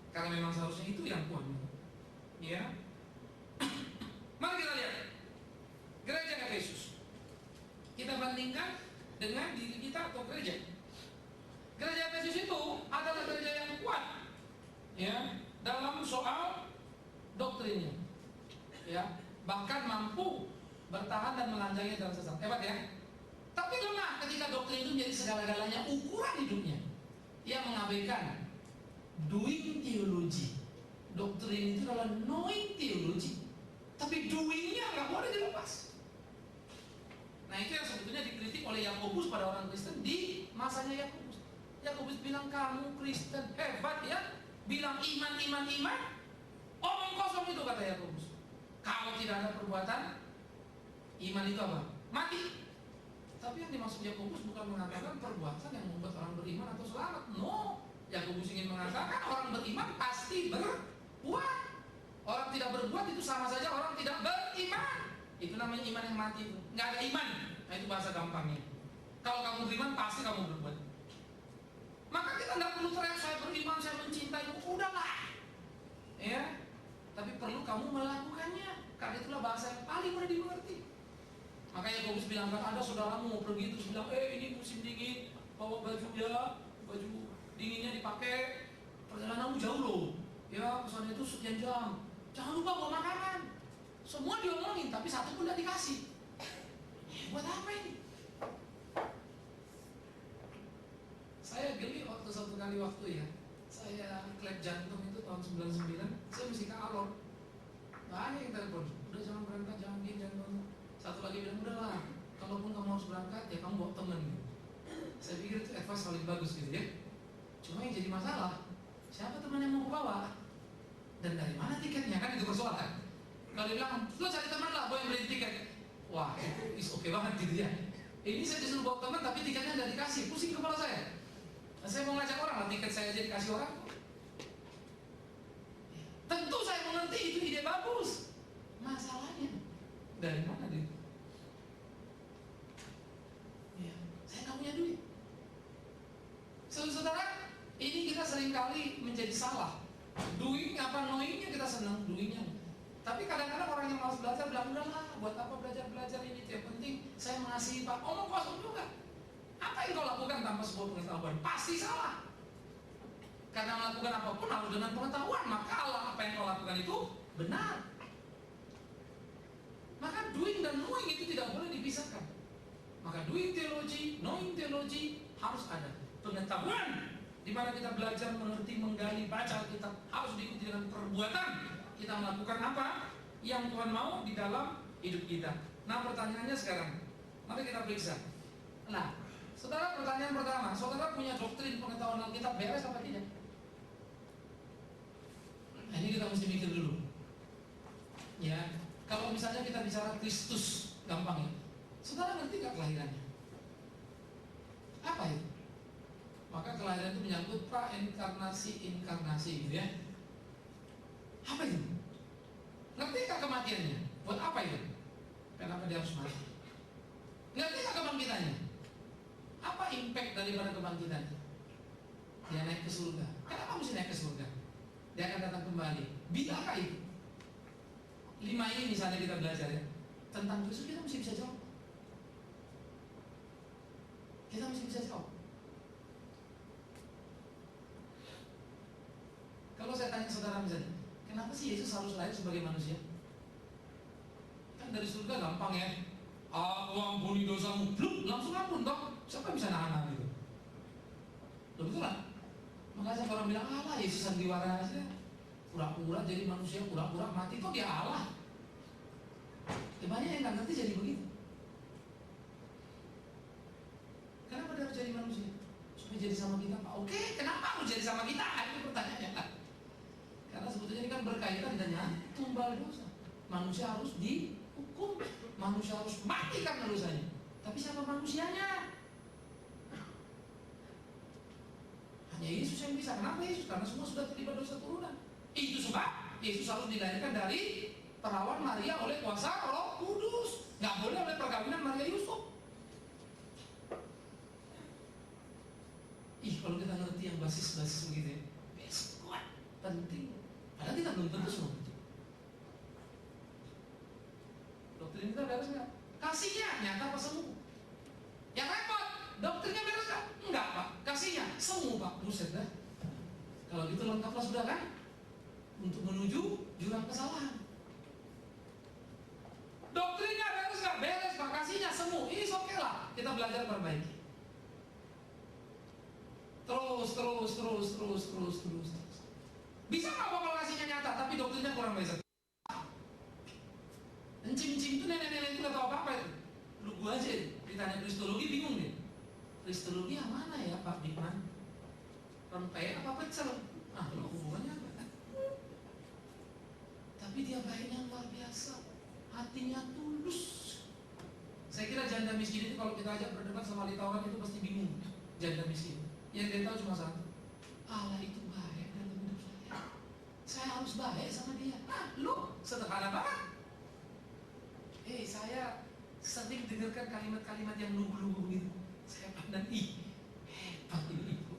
Karena memang seharusnya itu yang Tuhan mau. Ya. Mari kita lihat gereja Efesus. Kita bandingkan dengan diri kita atau gereja. Gereja Efesus itu adalah gereja yang kuat, ya, dalam soal doktrinnya, ya, bahkan mampu bertahan dan melanjangi dalam sesat. Hebat ya. Tapi lemah ketika doktrin itu menjadi segala-galanya ukuran hidupnya. Ia mengabaikan doing theology. Doktrin itu adalah knowing theology, tapi doingnya nggak boleh dilepas. Nah itu yang sebetulnya dikritik oleh Yakobus pada orang Kristen di masanya Yakobus. Yakobus bilang kamu Kristen hebat ya, bilang iman, omong kosong itu kata Yakobus. Kalau tidak ada perbuatan, iman itu apa? Mati. Tapi yang dimaksud Yakobus bukan mengatakan perbuatan yang membuat orang beriman atau selamat. No, Yakobus ingin mengatakan orang beriman pasti berbuat. Orang tidak berbuat itu sama saja orang tidak beriman. Itu namanya iman yang mati itu. Nggak ada iman. Nah itu bahasa gampangnya. Kalau kamu beriman pasti kamu berbuat. Maka kita nggak perlu teriak saya beriman, saya mencintai. Udahlah. Ya. Tapi perlu kamu melakukannya. Karena itulah bahasa yang paling mudah dimengerti. Makanya Yakobus bilang kan ada saudaramu mau pergi terus bilang ini musim dingin, bawa baju dinginnya dipakai, perjalananmu jauh loh. Ya kesannya itu sekian jam. Jangan lupa bawa makanan. Semua diomongin tapi satu pun tidak dikasih. Buat apa ini? Saya geli satu kali waktu ya. Saya klep jantung itu tahun 99. Saya mesti ke Alor. Banyak yang telepon. Udah jangan berangkat, jangan gini, jangan. Satu lagi bilang udahlah. Kalaupun kamu harus berangkat ya kamu bawa teman. Gitu. Saya pikir itu advice paling bagus gitu ya. Cuma yang jadi masalah, siapa teman yang mau bawa? Dan dari mana tiketnya? Kan itu persoalan. Kalau dia bilang, lo cari teman lah, gue yang beli tiket. Wah, itu is oke banget gitu ya. Ini saya disuruh bawa teman, tapi tiketnya nggak dikasih. Pusing kepala saya. Nah, saya mau ngajak orang lah, tiket saya aja dikasih orang. Tentu saya mengerti itu ide bagus. Masalahnya, dari mana dia? Ya, saya nggak punya duit. Saudara, ini kita seringkali menjadi salah. Doing apa knowingnya kita senang, doingnya. Tapi kadang-kadang orang yang malas belajar bilang udahlah, buat apa belajar ini? Yang penting saya mengasihi Pak. Omong kosong juga. Apa yang kau lakukan tanpa sebuah pengetahuan? Pasti salah. Karena melakukan apapun harus dengan pengetahuan. Maka apa yang kau lakukan itu benar. Maka doing dan knowing itu tidak boleh dipisahkan. Maka doing theology, knowing theology harus ada. Pengetahuan di mana kita belajar, mengerti, menggali, baca Alkitab harus diikuti dengan perbuatan. Kita melakukan apa yang Tuhan mau di dalam hidup kita. Nah pertanyaannya sekarang, mari kita periksa. Nah, saudara, pertanyaan pertama, saudara punya doktrin pengetahuan Alkitab beres apa tidak? Nah, ini kita mesti mikir dulu. Ya, kalau misalnya kita bicara Kristus, gampang ya. Saudara ngerti gak kelahirannya? Apa itu? Maka kelahiran itu menyangkut inkarnasi gitu ya. Apa itu? Ngerti gak kematiannya? Buat apa itu? Kenapa dia harus mati? Ngerti gak kebangkitannya? Apa impact daripada kebangkitannya? Dia naik ke surga. Kenapa mesti naik ke surga? Dia akan datang kembali. Bilakah itu? 5 ini misalnya kita belajar ya. Tentang Kristus kita mesti bisa jawab. Kita mesti bisa jawab. Kalau saya tanya saudara misalnya, kenapa sih Yesus harus lahir sebagai manusia? Kan dari surga gampang ya. Aku ampuni dosamu, bluk, langsung ampun toh. Siapa yang bisa nahan itu? Betul lah. Makanya orang bilang Allah Yesus sandiwara aja. Pura-pura jadi manusia, pura-pura mati, kok dia Allah? Banyak yang nggak ngerti jadi begitu. Kenapa dia harus jadi manusia? Supaya jadi sama kita Pak. Oke, kenapa harus jadi sama kita? Itu pertanyaannya kan. Karena sebetulnya ini kan berkaitan dengan tumbal dosa. Manusia harus dihukum, manusia harus mati karena dosanya. Tapi siapa manusianya? Hanya Yesus yang bisa. Kenapa Yesus? Karena semua sudah terlibat dosa turunan. Itu sebab Yesus harus dilahirkan dari perawan Maria oleh kuasa Roh Kudus. Nggak boleh oleh perkawinan Maria Yusuf. kalau kita ngerti yang basis-basis begitu ya, basic kuat, penting. Padahal kita belum tentu semua betul. Doktrin kita beres nggak? Kasihnya nyata apa semu? Yang repot, doktrinnya beres nggak? Enggak Pak, kasihnya semu Pak. Buset dah. Kalau gitu lengkaplah sudah kan? Untuk menuju jurang kesalahan. Doktrinnya beres nggak? Beres Pak, kasihnya semu. Ini oke lah, kita belajar perbaiki. Terus. Bisa nggak Bapak kasihnya nyata, tapi doktrinnya kurang baik? Encim-encim itu nenek-nenek itu nggak tahu apa-apa itu. Lu gua aja ditanya kristologi bingung deh. Kristologi yang mana ya Pak Bikman? Rempeyek apa pecel? Ah, lu hubungannya apa? Tapi dia baiknya luar biasa, hatinya tulus. Saya kira janda miskin itu kalau kita ajak berdebat sama ahli Taurat itu pasti bingung. Janda miskin, yang dia tahu cuma satu, Allah itu baik dalam hidup saya. Saya harus baik sama dia. Ah, lu sederhana banget. Saya sering dengarkan kalimat-kalimat yang lugu-lugu gitu. Saya pandang, hebat ini ibu.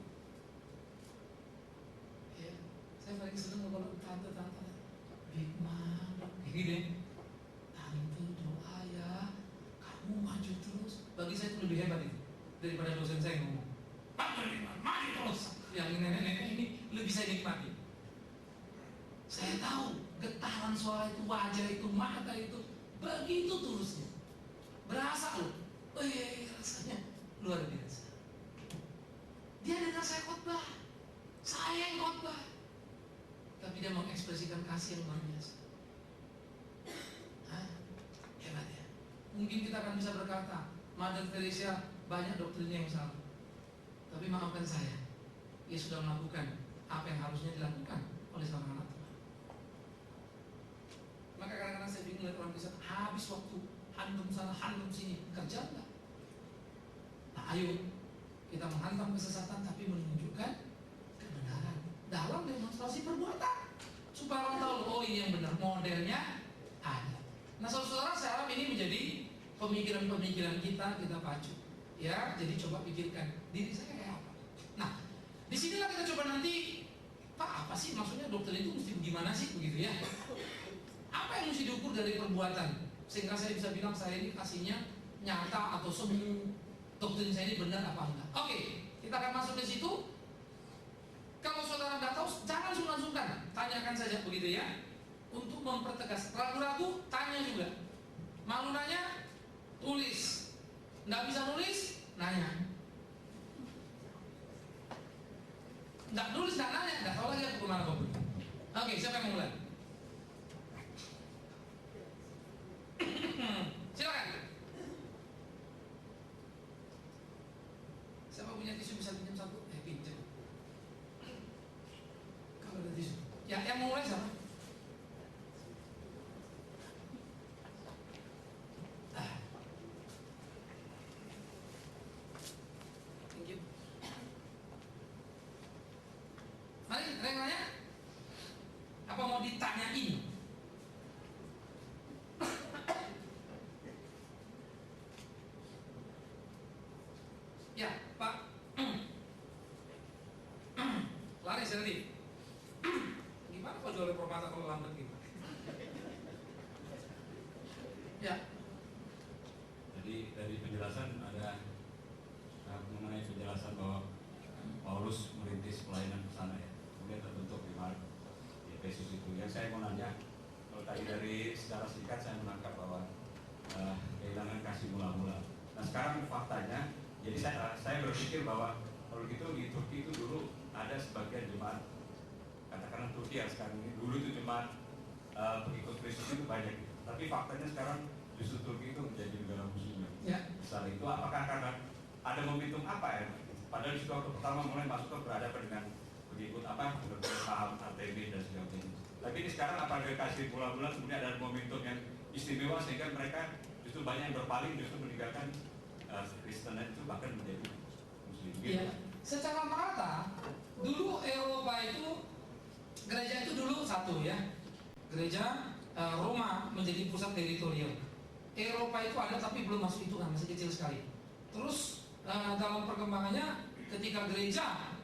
Ya, saya paling senang kalau tante-tante Bikman, gini, tante doa ya, kamu maju terus. Bagi saya itu lebih hebat itu daripada dosen saya ngomong, Pak Bikman, maju terus. Yang nenek-nenek ini lebih saya nikmati. Saya tahu getaran suara itu, wajah itu, mata itu begitu tulusnya, berasa loh. Rasanya luar biasa. Dia dengar saya khotbah, saya yang khotbah, tapi dia mengekspresikan kasih yang luar biasa. Hebat ya. Mungkin kita akan bisa berkata, Mother Teresa banyak doktrinnya yang salah, tapi maafkan saya, dia sudah melakukan apa yang harusnya dilakukan oleh seorang anak Tuhan. Maka kadang-kadang saya bingung lihat orang Kristen habis waktu hantam sana hantam sini, kerja enggak? Nah ayo kita menghantam kesesatan tapi menunjukkan kebenaran dalam demonstrasi perbuatan supaya orang tahu, oh ini yang benar, modelnya ada. Nah saudara, saya harap ini menjadi pemikiran-pemikiran kita pacu ya. Jadi coba pikirkan diri saya kayak apa. Nah disinilah kita coba nanti, Pak apa sih maksudnya doktrin itu mesti gimana sih begitu ya. Apa yang mesti diukur dari perbuatan sehingga saya bisa bilang saya ini kasihnya nyata atau semu, doktrin saya ini benar apa enggak. Oke, kita akan masuk ke situ. Kalau saudara nggak tahu, jangan sungkan-sungkan, tanyakan saja begitu ya. Untuk mempertegas, ragu-ragu, tanya juga. Malu nanya, tulis. Nggak bisa nulis, nanya. Nggak nulis, nggak nanya, nggak tahu lagi aku kemana Bapak. Oke, siapa yang mau mulai? Silakan. Siapa punya tisu bisa pinjam satu? Pinjam. Kalau ada tisu. Ya, yang mau mulai siapa? Thank you. Mari, ada yang nanya? Apa mau ditanyain? Ya, Pak. Lari sendiri. Gimana kalau jual permata kalau lambat gitu? Ya. Jadi dari penjelasan ada mengenai penjelasan bahwa Paulus merintis pelayanan ke sana ya. Kemudian terbentuk di Efesus itu. Yang saya mau nanya, kalau tadi dari secara singkat saya menangkap bahwa kehilangan kasih mula-mula. Nah sekarang faktanya, jadi saya berpikir bahwa kalau gitu di Turki itu dulu ada sebagian jemaat, katakanlah Turki yang sekarang ini, dulu itu jemaat pengikut Kristus itu banyak, tapi faktanya sekarang justru Turki itu menjadi negara muslim. Ya. Misalnya itu apakah karena ada momentum apa ya? Padahal di waktu pertama mulai masuk ke berhadapan dengan pengikut paham ATB dan sebagainya. Tapi ini sekarang apakah kasih bulan-bulan kemudian ada momentum yang istimewa sehingga mereka justru banyak yang berpaling, justru meninggalkan Kristen itu bahkan menjadi muslim. Ya, secara merata dulu Eropa itu, gereja itu dulu satu ya, gereja Roma menjadi pusat teritorial. Eropa itu ada tapi belum masuk itu kan, masih kecil sekali. Terus dalam perkembangannya ketika gereja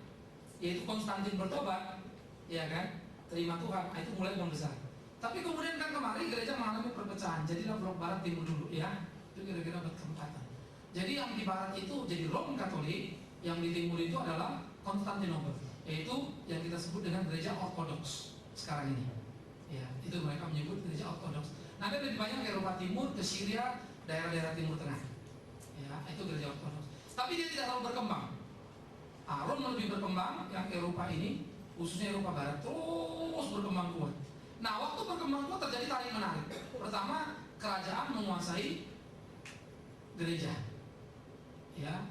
yaitu Konstantin bertobat, ya kan, terima Tuhan, itu mulai membesar. Tapi kemudian kan kemarin gereja mengalami perpecahan, jadilah blok barat timur dulu, ya, itu kira-kira abad ke-4. Jadi yang di barat itu jadi Rom Katolik, yang di timur itu adalah Konstantinopel, yaitu yang kita sebut dengan gereja ortodoks sekarang ini. Ya, itu mereka menyebut gereja ortodoks. Nah, ada lebih banyak Eropa Timur, ke Syria, daerah-daerah Timur Tengah. Ya, itu gereja ortodoks. Tapi dia tidak terlalu berkembang. Rom lebih berkembang, yang Eropa ini, khususnya Eropa Barat, terus berkembang kuat. Nah, waktu berkembang kuat terjadi tarik menarik. Pertama, kerajaan menguasai gereja. Ya.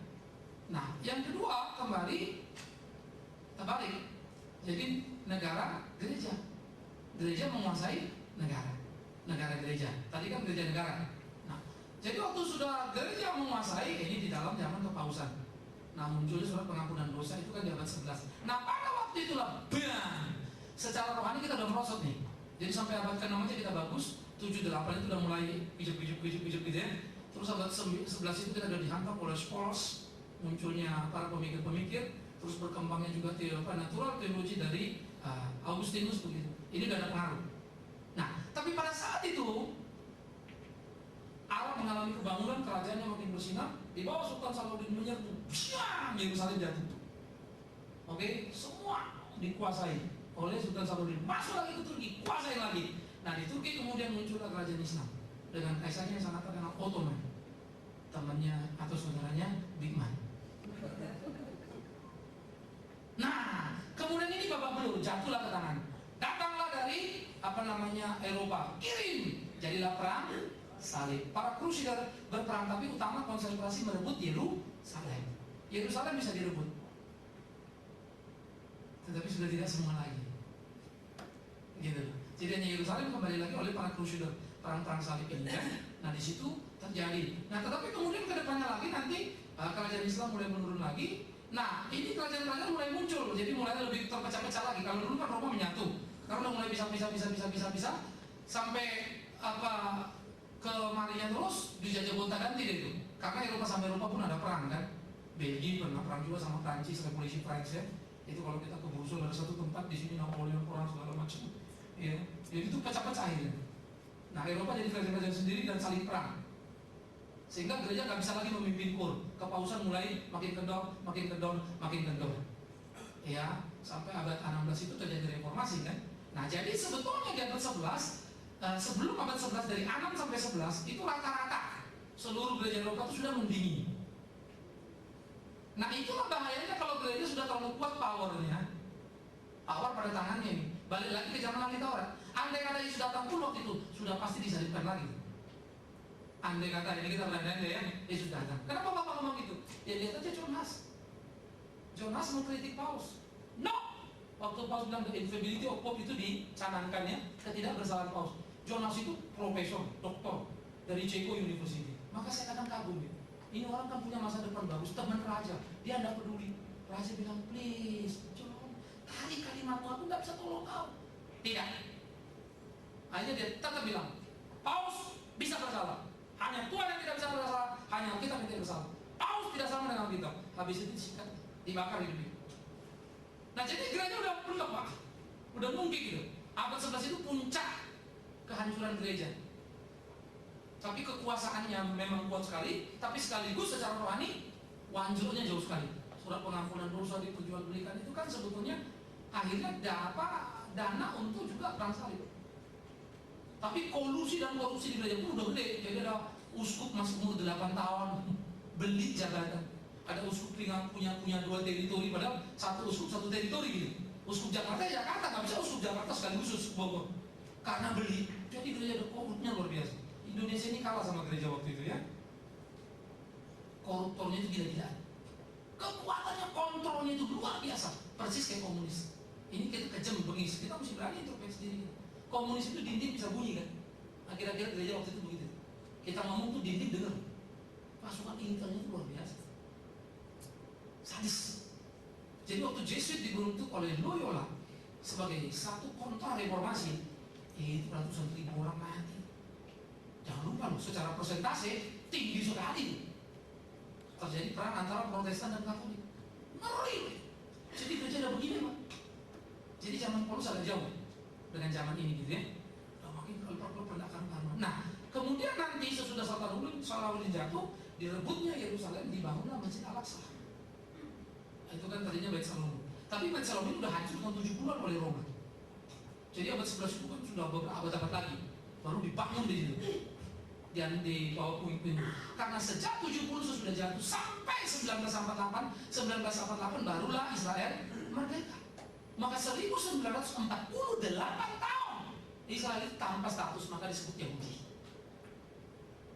Nah, yang kedua kembali terbalik. Jadi negara gereja. Gereja menguasai negara. Negara gereja. Tadi kan gereja negara. Nah, jadi waktu sudah gereja menguasai, ini di dalam zaman kepausan. Nah, munculnya surat pengampunan dosa itu kan di abad 11. Nah, pada waktu itulah bam, secara rohani kita udah merosot nih. Jadi sampai abad ke-6 aja kita bagus, 7-8 itu udah mulai pijuk gitu ya. Terus abad 11 itu kita udah dihantam oleh Polos, munculnya para pemikir-pemikir, terus berkembangnya juga natural teologi dari Augustinus begitu. Ini udah ada pengaruh. Nah, tapi pada saat itu Allah mengalami kebangunan, kerajaannya makin bersinar. Di bawah Sultan Salahuddin menyerbu, Yerusalem jatuh. Oke, semua dikuasai oleh Sultan Salahuddin. Masuk lagi ke Turki, kuasai lagi. Nah, di Turki kemudian muncullah kerajaan Islam dengan kaisarnya yang sangat terkenal, Ottoman, temannya atau saudaranya Big Man. Nah, kemudian ini babak belur, jatuhlah ke tangan. Datanglah dari Eropa, kirim, jadilah perang salib. Para Crusader berperang, tapi utama konsentrasi merebut Yerusalem. Yerusalem bisa direbut, tetapi sudah tidak semua lagi. Gitu. Jadi hanya Yerusalem kembali lagi oleh para Crusader, perang-perang salib ini. Nah, di situ terjadi. Nah, tetapi kemudian ke depannya lagi nanti kerajaan Islam mulai menurun lagi. Nah, ini kerajaan-kerajaan mulai muncul, jadi mulai lebih terpecah-pecah lagi. Kalau dulu kan Roma menyatu, karena mulai bisa sampai ke Marinya terus dijajah gonta-ganti deh itu. Karena Eropa sampai Eropa pun ada perang kan. Belgia pernah perang juga sama Prancis, revolusi Prancis ya. Itu kalau kita ke Brussels ada satu tempat di sini Napoleon perang segala macam. Ya, jadi itu pecah-pecah akhirnya. Nah, Eropa jadi kerajaan-kerajaan sendiri dan saling perang. Sehingga gereja nggak bisa lagi memimpin kur. Kepausan mulai makin kendor. Ya, sampai abad 16 itu terjadi reformasi kan. Nah, jadi sebetulnya di abad 11 sebelum abad 11 dari 6 sampai 11 itu rata-rata seluruh gereja Eropa itu sudah mendingin. Nah, itulah bahayanya kalau gereja sudah terlalu kuat powernya. Power pada tangannya ini. Balik lagi ke zaman ahli Taurat. Andai kata Yesus datang pun waktu itu sudah pasti disalibkan lagi. Andai kata ini kita berandai ya, Yesus datang. Kenapa Bapak ngomong gitu? Ya lihat aja John Huss. John Huss mengkritik Paus. No. Waktu Paus bilang the infallibility of Pope itu dicanangkannya ketidakbersalahan Paus. John Huss itu profesor, doktor dari Ceko University. Maka saya kadang kagum ya. Ini orang kan punya masa depan bagus, teman raja. Dia tidak peduli. Raja bilang, please, John, tadi kalimatmu aku nggak bisa tolong kau. Tidak. Akhirnya dia tetap bilang, Paus bisa bersalah. Hanya Tuhan yang tidak bisa bersalah, hanya kita yang tidak bersalah. Paus tidak sama dengan kita. Habis itu disikat, dibakar hidupnya. Nah, jadi gereja udah belum Pak. Udah mungkin gitu. Abad 11 itu puncak kehancuran gereja. Tapi kekuasaannya memang kuat sekali, tapi sekaligus secara rohani wanjurnya jauh sekali. Surat pengampunan dosa diperjualbelikan itu kan sebetulnya akhirnya dapat dana untuk juga perang salib. Tapi kolusi dan korupsi di gereja pun udah gede. Jadi ada uskup masih umur 8 tahun beli jabatan. Ada uskup yang punya 2 teritori, padahal satu uskup 1 teritori gitu. Uskup Jakarta nggak bisa uskup Jakarta sekaligus uskup Bogor karena beli. Jadi gereja ada korupnya luar biasa. Indonesia ini kalah sama gereja waktu itu ya. Koruptornya itu gila-gilaan. Kekuatannya, kontrolnya itu luar biasa. Persis kayak komunis. Ini kita kejam, bengis. Kita mesti berani introspeksi diri kita. Komunis itu dinding bisa bunyi kan. Akhir-akhir gereja waktu itu begitu. Kita ngomong tuh dinding dengar. Pasukan intelnya itu luar biasa. Sadis. Jadi waktu Jesuit dibentuk oleh Loyola sebagai satu kontra reformasi, itu ratusan ribu orang mati. Jangan lupa loh, secara persentase tinggi sekali. Terjadi perang antara Protestan dan Katolik. Ngeri. Jadi gereja udah begini Pak. Jadi zaman Paulus agak jauh dengan zaman ini gitu ya. Udah makin kalau perdakan karma. Nah, kemudian nanti sesudah Salahuddin jatuh, direbutnya Yerusalem, dibangunlah Masjid Al-Aqsa. Nah, itu kan tadinya Bait Salomo. Tapi Bait Salomo udah hancur tahun 70-an oleh Roma. Jadi abad 11 itu kan sudah beberapa abad lagi baru dibangun di situ. Dan di bawah puing-puing. Karena sejak 70 sudah jatuh sampai 1948 barulah Israel merdeka. Maka 1948 tahun Israel itu tanpa status, maka disebut Yahudi.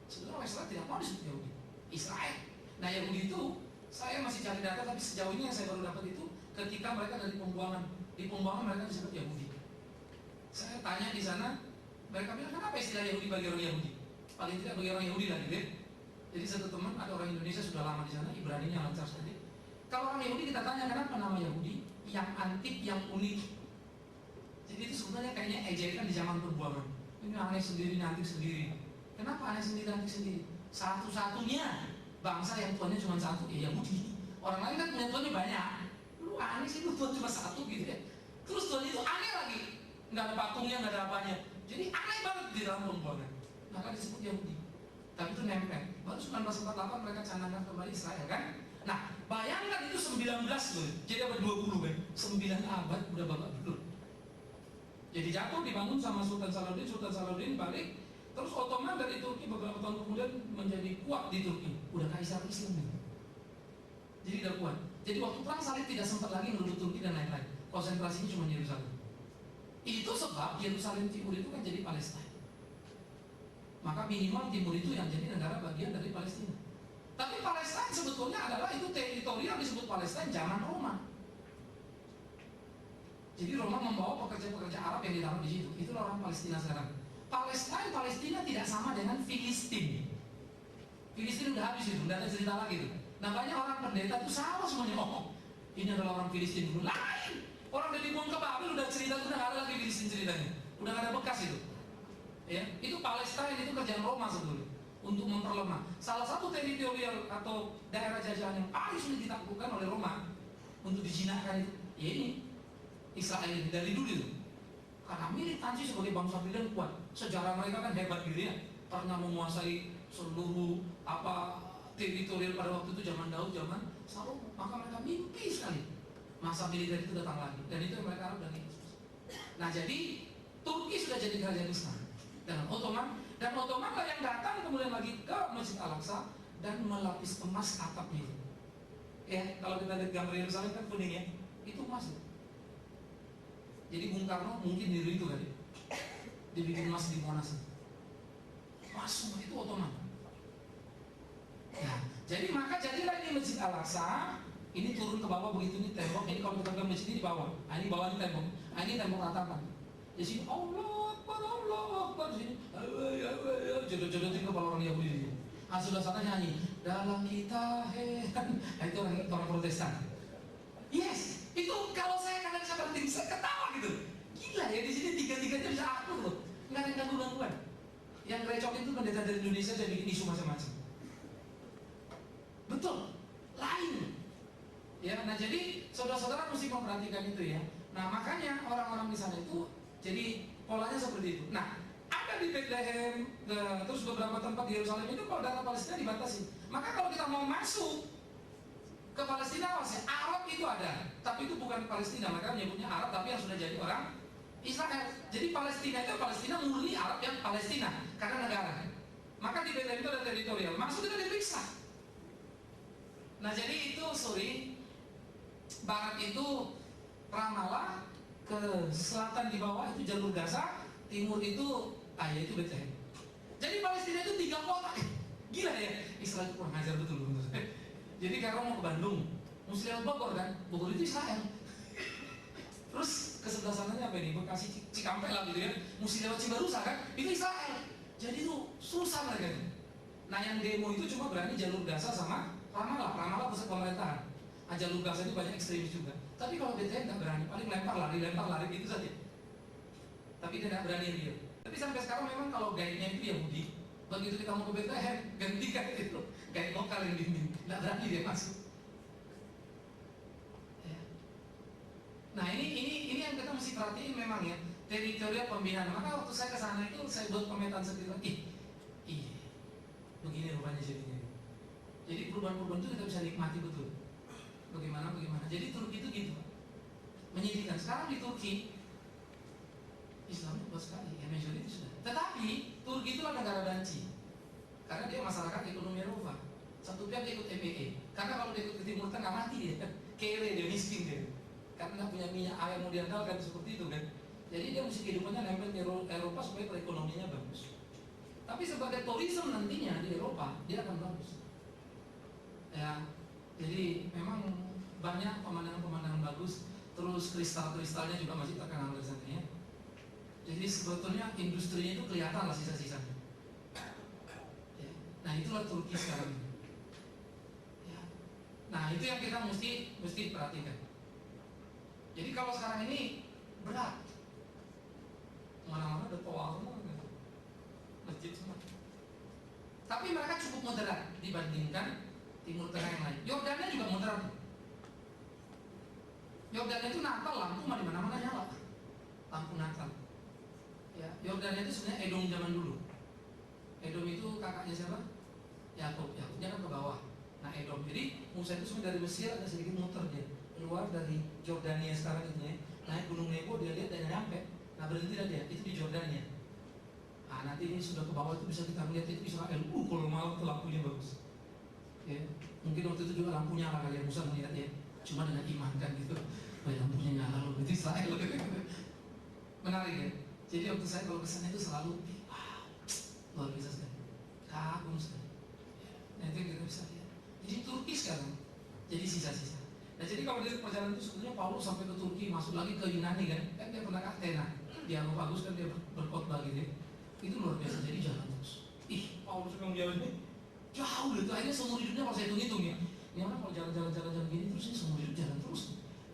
Sebenarnya Israel tidak mau disebut Yahudi, Israel. Nah Yahudi itu saya masih cari data, tapi sejauh ini yang saya baru dapat itu ketika mereka dari pembuangan, di pembuangan mereka disebut Yahudi. Saya tanya di sana, mereka bilang kenapa istilah Yahudi bagi orang Yahudi? Paling tidak bagi orang Yahudi lah gitu ya. Jadi satu teman, ada orang Indonesia sudah lama di sana, Ibraninya lancar sekali. Kalau orang Yahudi kita tanya kenapa nama Yahudi? Yang antik, yang unik. Jadi itu sebenarnya kayaknya ejekan di zaman pembuangan. Ini aneh sendiri, antik sendiri. Kenapa aneh sendiri, antik sendiri? Satu-satunya bangsa yang tuannya cuma satu, ya Yahudi. Orang lain kan punya tuannya banyak. Lu aneh sih, lu tuan cuma satu gitu ya. Terus tuannya itu aneh lagi, nggak ada patungnya, nggak ada apanya. Jadi aneh banget di dalam pembuangan. Maka disebut Yahudi. Tapi itu nempel. Baru 1948 mereka canangkan kembali Israel kan. Nah, bayangkan itu 19 loh. Jadi abad 20 kan. 9 abad udah babak belur. Jadi jatuh dibangun sama Sultan Salahuddin balik. Terus Ottoman dari Turki beberapa tahun kemudian menjadi kuat di Turki. Udah kaisar Islam nih. Jadi udah kuat. Jadi waktu perang salib tidak sempat lagi merebut Turki dan lain-lain. Konsentrasinya cuma Yerusalem. Itu sebab Yerusalem Timur itu kan jadi Palestina. Maka minimal timur itu yang jadi negara bagian dari Palestina. Tapi Palestina sebetulnya adalah itu teritorial disebut Palestina zaman Roma. Jadi Roma membawa pekerja-pekerja Arab yang ditaruh di situ. Itulah orang Palestina sekarang. Palestina tidak sama dengan Filistin. Filistin udah habis itu, udah ada cerita lagi tuh. Nah banyak orang pendeta itu salah semuanya. Oh, ini adalah orang Filistin dulu. Lain. Orang udah dibuang ke Babel udah cerita udah nggak ada lagi Filistin ceritanya. Udah nggak ada bekas itu. Ya, itu Palestina itu kerjaan Roma sebetulnya untuk memperlemah. Salah satu teritorial atau daerah jajahan yang paling sulit ditaklukkan oleh Roma untuk dijinakkan itu, ya ini Israel dari dulu itu. Karena militansi sebagai bangsa pilihan kuat, sejarah mereka kan hebat gitu ya, pernah menguasai seluruh teritorial pada waktu itu zaman Daud, zaman Salomo. Maka mereka mimpi sekali masa militer itu datang lagi, dan itu yang mereka harap dan itu. Nah jadi Turki sudah jadi kerajaan Islam dengan Ottoman, dan Ottoman lah yang datang kemudian lagi ke Masjid Al-Aqsa dan melapis emas atapnya itu. Ya, kalau kita lihat gambar Yerusalem kan kuning ya, itu emas. Jadi Bung Karno mungkin niru itu kali, dibikin emas di Monas. Emas semua itu Ottoman. Ya, jadi maka jadilah ini Masjid Al-Aqsa. Ini turun ke bawah begitu, ini tembok. Ini kalau kita ke masjid ini di bawah. Nah, ini bawah ini tembok. Nah, ini tembok ratapan. Di sini Allah Akbar, di sini jodoh-jodohin kepala orang Yahudi di sini. Ah, sudah sana nyanyi dalam kita nah, itu orang Protestan. Yes, itu kalau saya kadang-kadang saya ketawa gitu. Gila ya, di sini tiga-tiganya bisa akur loh. Nggak ada yang ganggu-gangguan. Yang recok itu pendeta dari Indonesia jadi bikin isu macam-macam. Betul, lain. Ya, nah jadi saudara-saudara mesti memperhatikan itu ya. Nah makanya orang-orang di sana itu jadi polanya seperti itu. Nah ada di Bethlehem, terus beberapa tempat di Yerusalem itu kalau daerah Palestina dibatasi. Maka kalau kita mau masuk ke Palestina, masih Arab itu ada, tapi itu bukan Palestina. Mereka menyebutnya Arab, tapi yang sudah jadi orang Israel. Jadi Palestina itu Palestina murni, Arab yang Palestina karena negara. Maka di Bethlehem itu ada teritorial. Masuk itu diperiksa. Nah jadi itu barat itu Ramallah, ke selatan di bawah itu jalur Gaza, timur itu itu Bethlehem. Jadi Palestina itu 3 kota. Gila ya, Israel itu kurang ajar betul. Jadi kalau mau ke Bandung, mesti lewat Bogor kan, Bogor itu Israel. Terus ke sebelah sananya apa ini? Bekasi Cikampek lah gitu ya, mesti lewat Cibarusah kan, itu Israel. Jadi itu susah mereka. Nah yang demo itu cuma berani jalur Gaza sama Ramallah pusat pemerintahan. Nah, jalur Gaza itu banyak ekstremis juga. Tapi kalau Bethlehem nggak berani, paling lempar lari gitu saja. Tapi dia nggak berani dia. Tapi sampai sekarang memang kalau guide-nya itu Yahudi, begitu kita mau ke Bethlehem, ganti guide itu, guide lokal yang bimbing, nggak berani dia masuk. Ya. Nah ini yang kita mesti perhatiin memang ya, teritorial pembinaan. Maka waktu saya ke sana itu saya buat pemetaan sendiri lagi. Iya, begini rupanya jadinya. Jadi perubahan-perubahan itu kita bisa nikmati betul. Bagaimana? Jadi Turki itu gitu, menyedihkan. Sekarang di Turki Islamnya kuat sekali, ya majority sudah. Tetapi Turki itulah negara danci, karena dia masyarakat ekonomi Eropa. Satu pihak dia ikut EPE, karena kalau dia ikut ke Timur Tengah mati dia, kere dia, miskin dia, karena punya minyak air mau diandalkan seperti itu kan. Jadi dia mesti kehidupannya nempel ke Eropa supaya perekonomiannya bagus. Tapi sebagai tourism nantinya di Eropa dia akan bagus. Ya, jadi memang banyak pemandangan-pemandangan bagus. Terus kristal-kristalnya juga masih terkenal dari sana ya. Jadi sebetulnya industrinya itu kelihatan lah sisa-sisanya. Ya. Nah itulah Turki sekarang. Ya. Nah itu yang kita mesti perhatikan. Jadi kalau sekarang ini berat, mana-mana ada toa semua, masjid semua. Tapi mereka cukup moderat dibandingkan Timur Tengah yang lain. Yordania juga moderat. Yordania itu Natal lampu mah di mana-mana nyala, lampu Natal. Ya, Yordania itu sebenarnya Edom zaman dulu. Edom itu kakaknya siapa? Yakub. Yakubnya kan ke bawah. Nah Edom. Jadi Musa itu sebenarnya dari Mesir ada sedikit muter dia keluar dari Yordania sekarang itu ya. Naik Gunung Nebo dia lihat dan nyampe. Nah berhenti lah dia. Itu di Yordania. Nah nanti ini sudah ke bawah itu bisa kita melihat itu Israel. Kalau malam tuh lampunya bagus. Ya, mungkin waktu itu juga lampunya nyala kali ya Musa melihat ya. Cuma dengan iman kan gitu. Lampunya nyala loh. Itu Israel. Menarik ya. Jadi waktu saya kalau kesana itu selalu wow, luar biasa sekali, kagum sekali. Nah itu yang kita bisa lihat. Jadi Turki sekarang jadi sisa-sisa. Nah jadi kalau dari perjalanan itu sebetulnya Paulus sampai ke Turki, masuk lagi ke Yunani kan dia pernah ke Athena, dia bagus kan dia berkhotbah gitu. Itu luar biasa. Jadi jalan terus. Paulus memang jalannya jauh gitu. Akhirnya seumur hidupnya kalau saya hitung-hitung ya, ini orang kalau jalan-jalan gini terus ini seumur hidup jalan terus.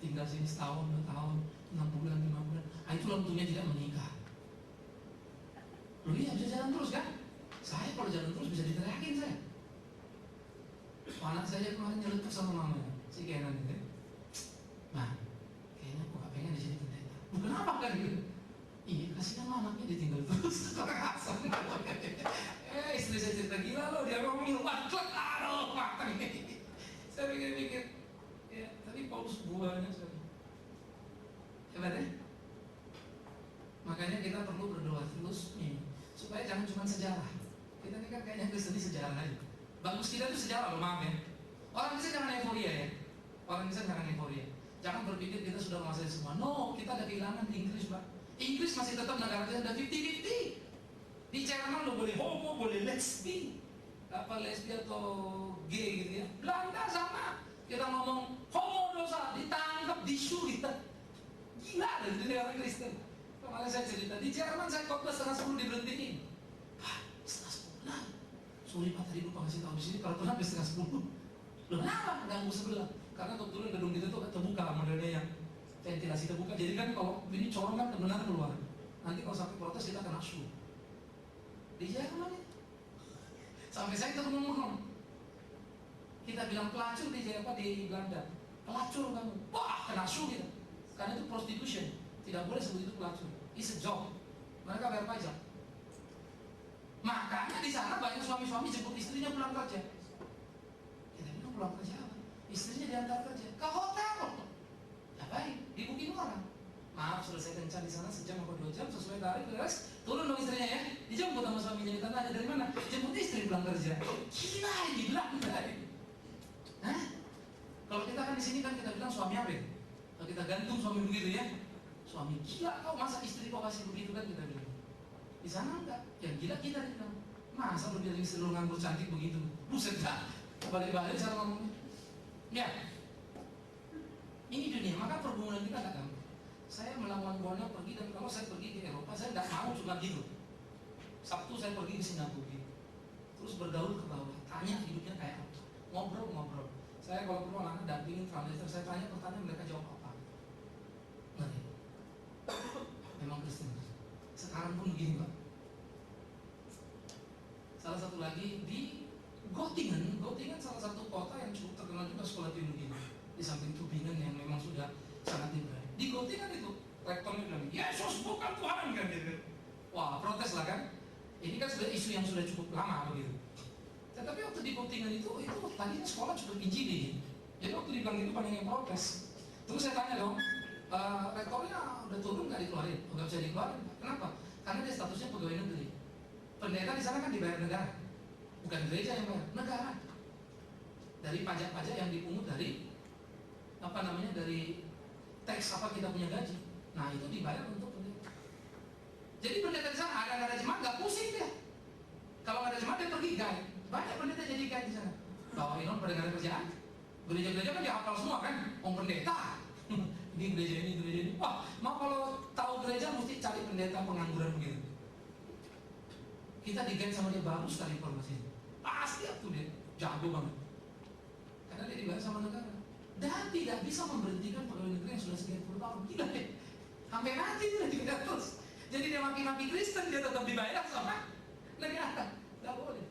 Tinggal sini setahun, 2 tahun, 6 bulan, 5 bulan. Nah itulah untungnya tidak menikah. Lu iya bisa jalan terus kan? Saya kalau jalan terus bisa diteriakin saya. Anak saya kemarin nyeletuk sama mamanya, si Kenan gitu. Nah, kayaknya aku gak pengen di sini pendeta. Bukan apa kan gitu? Iya, kasihan anaknya ditinggal terus. Istri saya cerita gila loh, dia ngomong lu maklek, aduh matang. Saya pikir-pikir, ya, tapi Paulus buahnya sekali. Hebat ya? Makanya kita perlu berdoa terus nih, supaya jangan cuma sejarah. Kita ini kan kayaknya Kristen ini sejarah aja. Bagus kita itu sejarah loh, maaf ya. Orang Kristen jangan euforia ya. Orang Kristen jangan euforia. Jangan berpikir kita sudah menguasai semua. No, kita ada kehilangan di Inggris, Pak. Inggris masih tetap negara kita ada 50-50. Di Jerman lo boleh homo, boleh lesbi. Apa lesbi atau gay gitu ya. Belanda sama. Kita ngomong homo dosa, ditangkap, disulit. Gila dari negara Kristen. Kemarin saya cerita, di Jerman saya khotbah 9:30 diberhentiin. Hah, 9:30? Nah, sorry Pak, tadi lupa ngasih tahu di sini kalau tuh sampai 9:30. Loh kenapa? Ganggu sebelah. Karena kebetulan gedung kita tuh terbuka, modelnya yang ventilasi terbuka. Jadi kan kalau ini corong kan benar keluar. Nanti kalau sampai protes kita kena su. Di Jerman ya. Sampai saya ketemu ngomong. Kita bilang pelacur di Jerman di Belanda. Pelacur kamu. Wah, kena su kita. Karena itu prostitution. Tidak boleh sebut itu pelacur. It's a job. Mereka bayar pajak. Makanya di sana banyak suami-suami jemput istrinya pulang kerja. Kita bilang pulang kerja apa? Istrinya diantar kerja ke hotel. Ya baik, dibukin orang. Maaf, selesai kencan di sana sejam atau 2 jam sesuai tarif, terus turun dong istrinya ya. Dijemput sama suaminya, ditanya dari mana? Jemput istri pulang kerja. Gila ini Belanda ini. Hah? Kalau kita kan di sini kan kita bilang suami apa? Kalau kita gantung suami begitu ya. Suami gila kau, masa istri kau kasih begitu kan kita bilang. Di sana enggak, yang gila kita bilang. Masa lu bilang istri lu nganggur cantik begitu? Buset dah, balik-balik cara ngomongnya. Ya, ini dunia, maka pergumulan kita enggak gampang. Saya melawan Buana pergi, dan kalau saya pergi ke Eropa, saya enggak mau cuma gitu. Sabtu saya pergi ke Singapura, terus bergaul ke bawah, tanya hidupnya kayak apa, ngobrol. Saya kalau perlu anak dampingin translator, saya tanya pertanyaan, mereka jawab apa. Ngeri. Memang Kristen. Sekarang pun begini Pak. Salah satu lagi di Göttingen salah satu kota yang cukup terkenal juga sekolah teologi. Di samping Tübingen yang memang sudah sangat liberal. Di Goti kan itu rektornya bilang Yesus bukan Tuhan kan gitu. Wah protes lah kan. Ini kan sudah isu yang sudah cukup lama begitu. Tetapi waktu di Gotingan itu tadinya sekolah cukup injili. Jadi waktu dibilang itu banyak yang protes. Terus saya tanya dong, rektornya udah turun nggak dikeluarin? Nggak bisa dikeluarin. Kenapa? Karena dia statusnya pegawai negeri. Pendeta di sana kan dibayar negara, bukan gereja yang bayar, negara. Dari pajak-pajak yang dipungut dari dari teks apa kita punya gaji. Nah itu dibayar untuk pendeta. Jadi pendeta di sana ada nggak ada jemaat nggak pusing dia. Kalau nggak ada jemaat dia pergi guide. Banyak pendeta jadi guide di sana. Bawain orang pada nggak ada kerjaan. Gereja-gereja kan dihafal semua kan, pendeta. Ini gereja ini. Wah, mau kalau tahu gereja mesti cari pendeta pengangguran begitu. Kita di-guide sama dia bagus sekali informasinya. Pasti tuh dia jago banget. Karena dia dibayar sama negara. Dan tidak bisa memberhentikan pegawai negeri yang sudah sekian puluh tahun. Gila deh. Sampai mati dia dibayar terus. Jadi dia maki-maki Kristen dia tetap dibayar sama negara. Tidak boleh.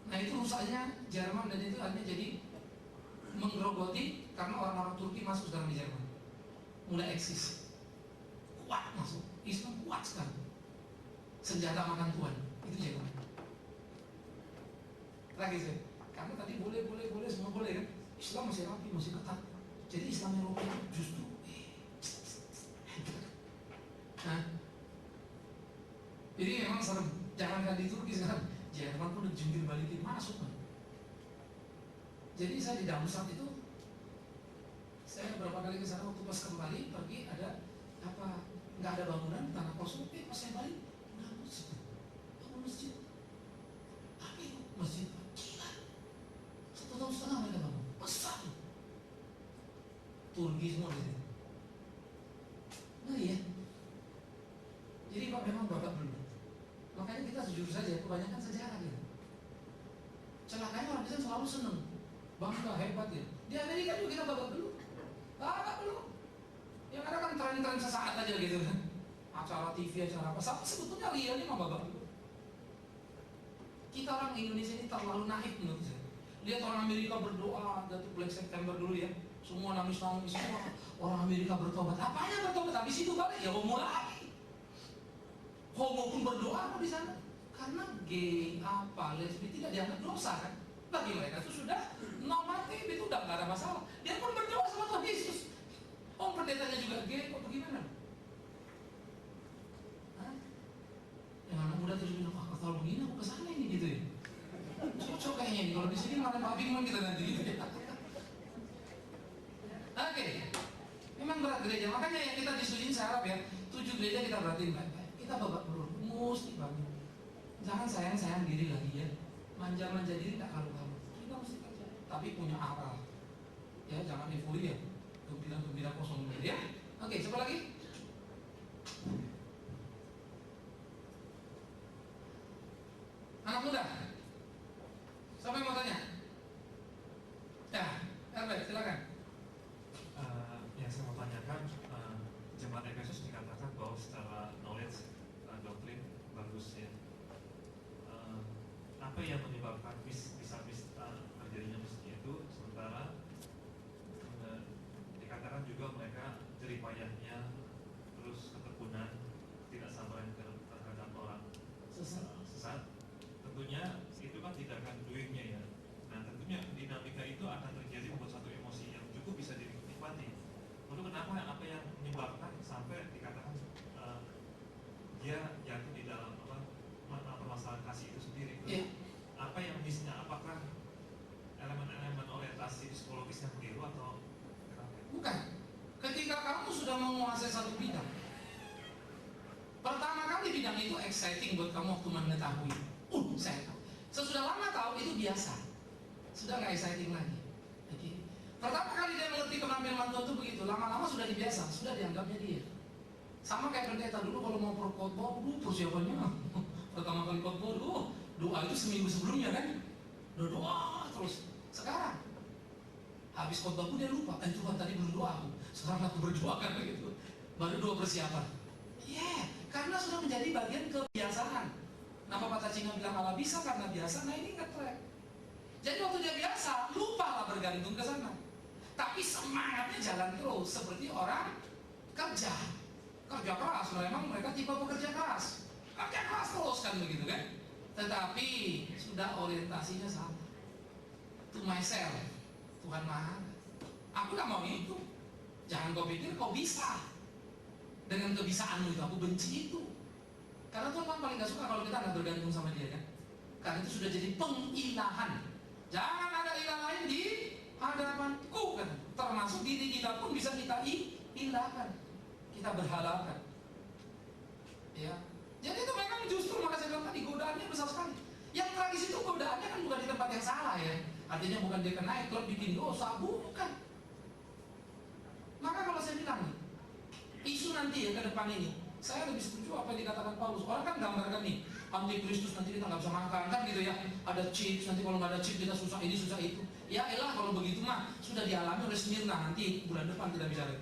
Nah itu rusaknya Jerman dan itu akhirnya jadi menggerogoti karena orang-orang Turki masuk sekarang di Jerman. Mulai eksis. Kuat masuk. Islam kuat sekarang. Senjata makan Tuhan. Itu Jerman. Lagi saya. Karena tadi boleh semua boleh kan. Islam masih rapi, masih ketat. Jadi Islam Eropa itu justru jadi memang serem. Jangankan di Turki sekarang, Jerman pun dijungkir balikin masuk kan. Jadi saya di Darmstadt itu, saya beberapa kali ke sana waktu pas kembali pergi ada nggak ada bangunan tanah kosong. Pas saya balik udah masjid, tapi itu masjid gila. 1,5 tahun mereka bangun besar, Turki semua di sini. Nah ya. Jadi Pak memang babak belum. Makanya kita jujur saja, kebanyakan sejarah gitu. Celakanya orang Kristen selalu seneng, bangga, hebat ya. Di Amerika juga kita babak belum. Belum. Yang ada kan tren-tren sesaat aja gitu kan. Acara TV, acara apa. Tapi sebetulnya realnya mah babak belum. Kita orang Indonesia ini terlalu naif menurut saya. Lihat orang Amerika berdoa, Datuk Black September dulu ya. Semua nangis-nangis, semua orang Amerika bertobat. Apanya bertobat? Habis itu balik ya homo lagi. Homo pun berdoa kok di sana. Karena gay, lesbi tidak dianggap dosa kan. Bagi mereka itu sudah normatif, itu udah gak ada masalah. Dia pun berdoa sama Tuhan Yesus. Pendetanya juga gay, kok bagaimana? Yang anak muda terus bilang, kalau begini aku kesana ini gitu ya. Cocok kayaknya nih, kalau di sini malah Pak bingung kita nanti gitu ya. Oke, memang berat gereja. Makanya yang kita disuruhin saya harap ya, 7 gereja kita perhatiin baik-baik. Kita babak belur, mesti bangun. Jangan sayang diri lagi ya. Manja-manja diri tak karu-karu. Kita mesti kerja, tapi punya aral. Ya, jangan euforia. Gembira kosong dulu ya. Oke, siapa lagi? Anak muda. Siapa yang mau tanya? Ya, Herbert, silakan. Yang saya mau tanyakan, jemaat Efesus dikatakan bahwa secara knowledge, doktrin bagus ya. Apa yang menyebabkan bisa terjadinya misteri itu, sementara dikatakan juga mereka jeripayahnya, terus ketekunan, tidak sabaran terhadap orang sesat. Tentunya itu kan tindakan doingnya ya. Nah tentunya dinamika itu akan terjadi membuat satu emosi yang cukup bisa dinikmati. Lalu kenapa apa yang menyebabkan sampai dikatakan dia jatuh di dalam permasalahan kasih itu sendiri? Yeah. Apa yang misinya? Apakah elemen-elemen orientasi psikologisnya keliru atau kenapa? Bukan. Ketika kamu sudah menguasai satu bidang, pertama kali bidang itu exciting buat kamu waktu mengetahui. Saya tahu. Sesudah lama tahu itu biasa. Sudah nggak exciting lagi. Okay. Pertama kali dia mengerti penampilan Tuhan itu begitu. Lama-lama sudah dibiasa, sudah dianggapnya dia. Sama kayak pendeta dulu kalau mau berkhotbah, persiapannya. Pertama kali khotbah dulu, doa itu seminggu sebelumnya kan. Doa terus. Sekarang habis khotbah pun dia lupa. Tuhan tadi belum doa aku. Sekarang aku berdoa kan begitu. Baru doa persiapan. Karena sudah menjadi bagian kebiasaan. Nah pepatah Cina bilang Allah bisa karena biasa. Nah ini nge-track. Jadi waktu dia biasa, lupalah bergantung ke sana. tapi semangatnya jalan terus seperti orang kerja keras. Memang mereka tipe pekerja keras, kerja keras terus kan begitu kan. Tetapi sudah orientasinya sama, to myself, Tuhan Maha. Aku gak mau itu. Jangan kau pikir kau bisa dengan kebisaanmu itu. Aku benci itu. Karena Tuhan kan paling gak suka kalau kita gak bergantung sama dia kan. Karena itu sudah jadi pengilahan. Jangan ada ilah lain di hadapanku kan. Termasuk diri kita pun bisa kita ilahkan, kita berhalakan. Ya. Jadi itu memang justru maka saya bilang tadi godaannya besar sekali. Yang tragis itu godaannya kan bukan di tempat yang salah ya. Artinya bukan dia kena klub bikin dosa, bukan. Maka kalau saya bilang nih, isu nanti ya ke depan ini, saya lebih setuju apa yang dikatakan Paulus. Orang kan gambarkan nih, antikristus nanti kita nggak bisa makan kan gitu ya. Ada chips, nanti kalau nggak ada chips kita susah ini susah itu. Ya elah kalau begitu mah sudah dialami oleh Smyrna, nanti bulan depan kita bicara.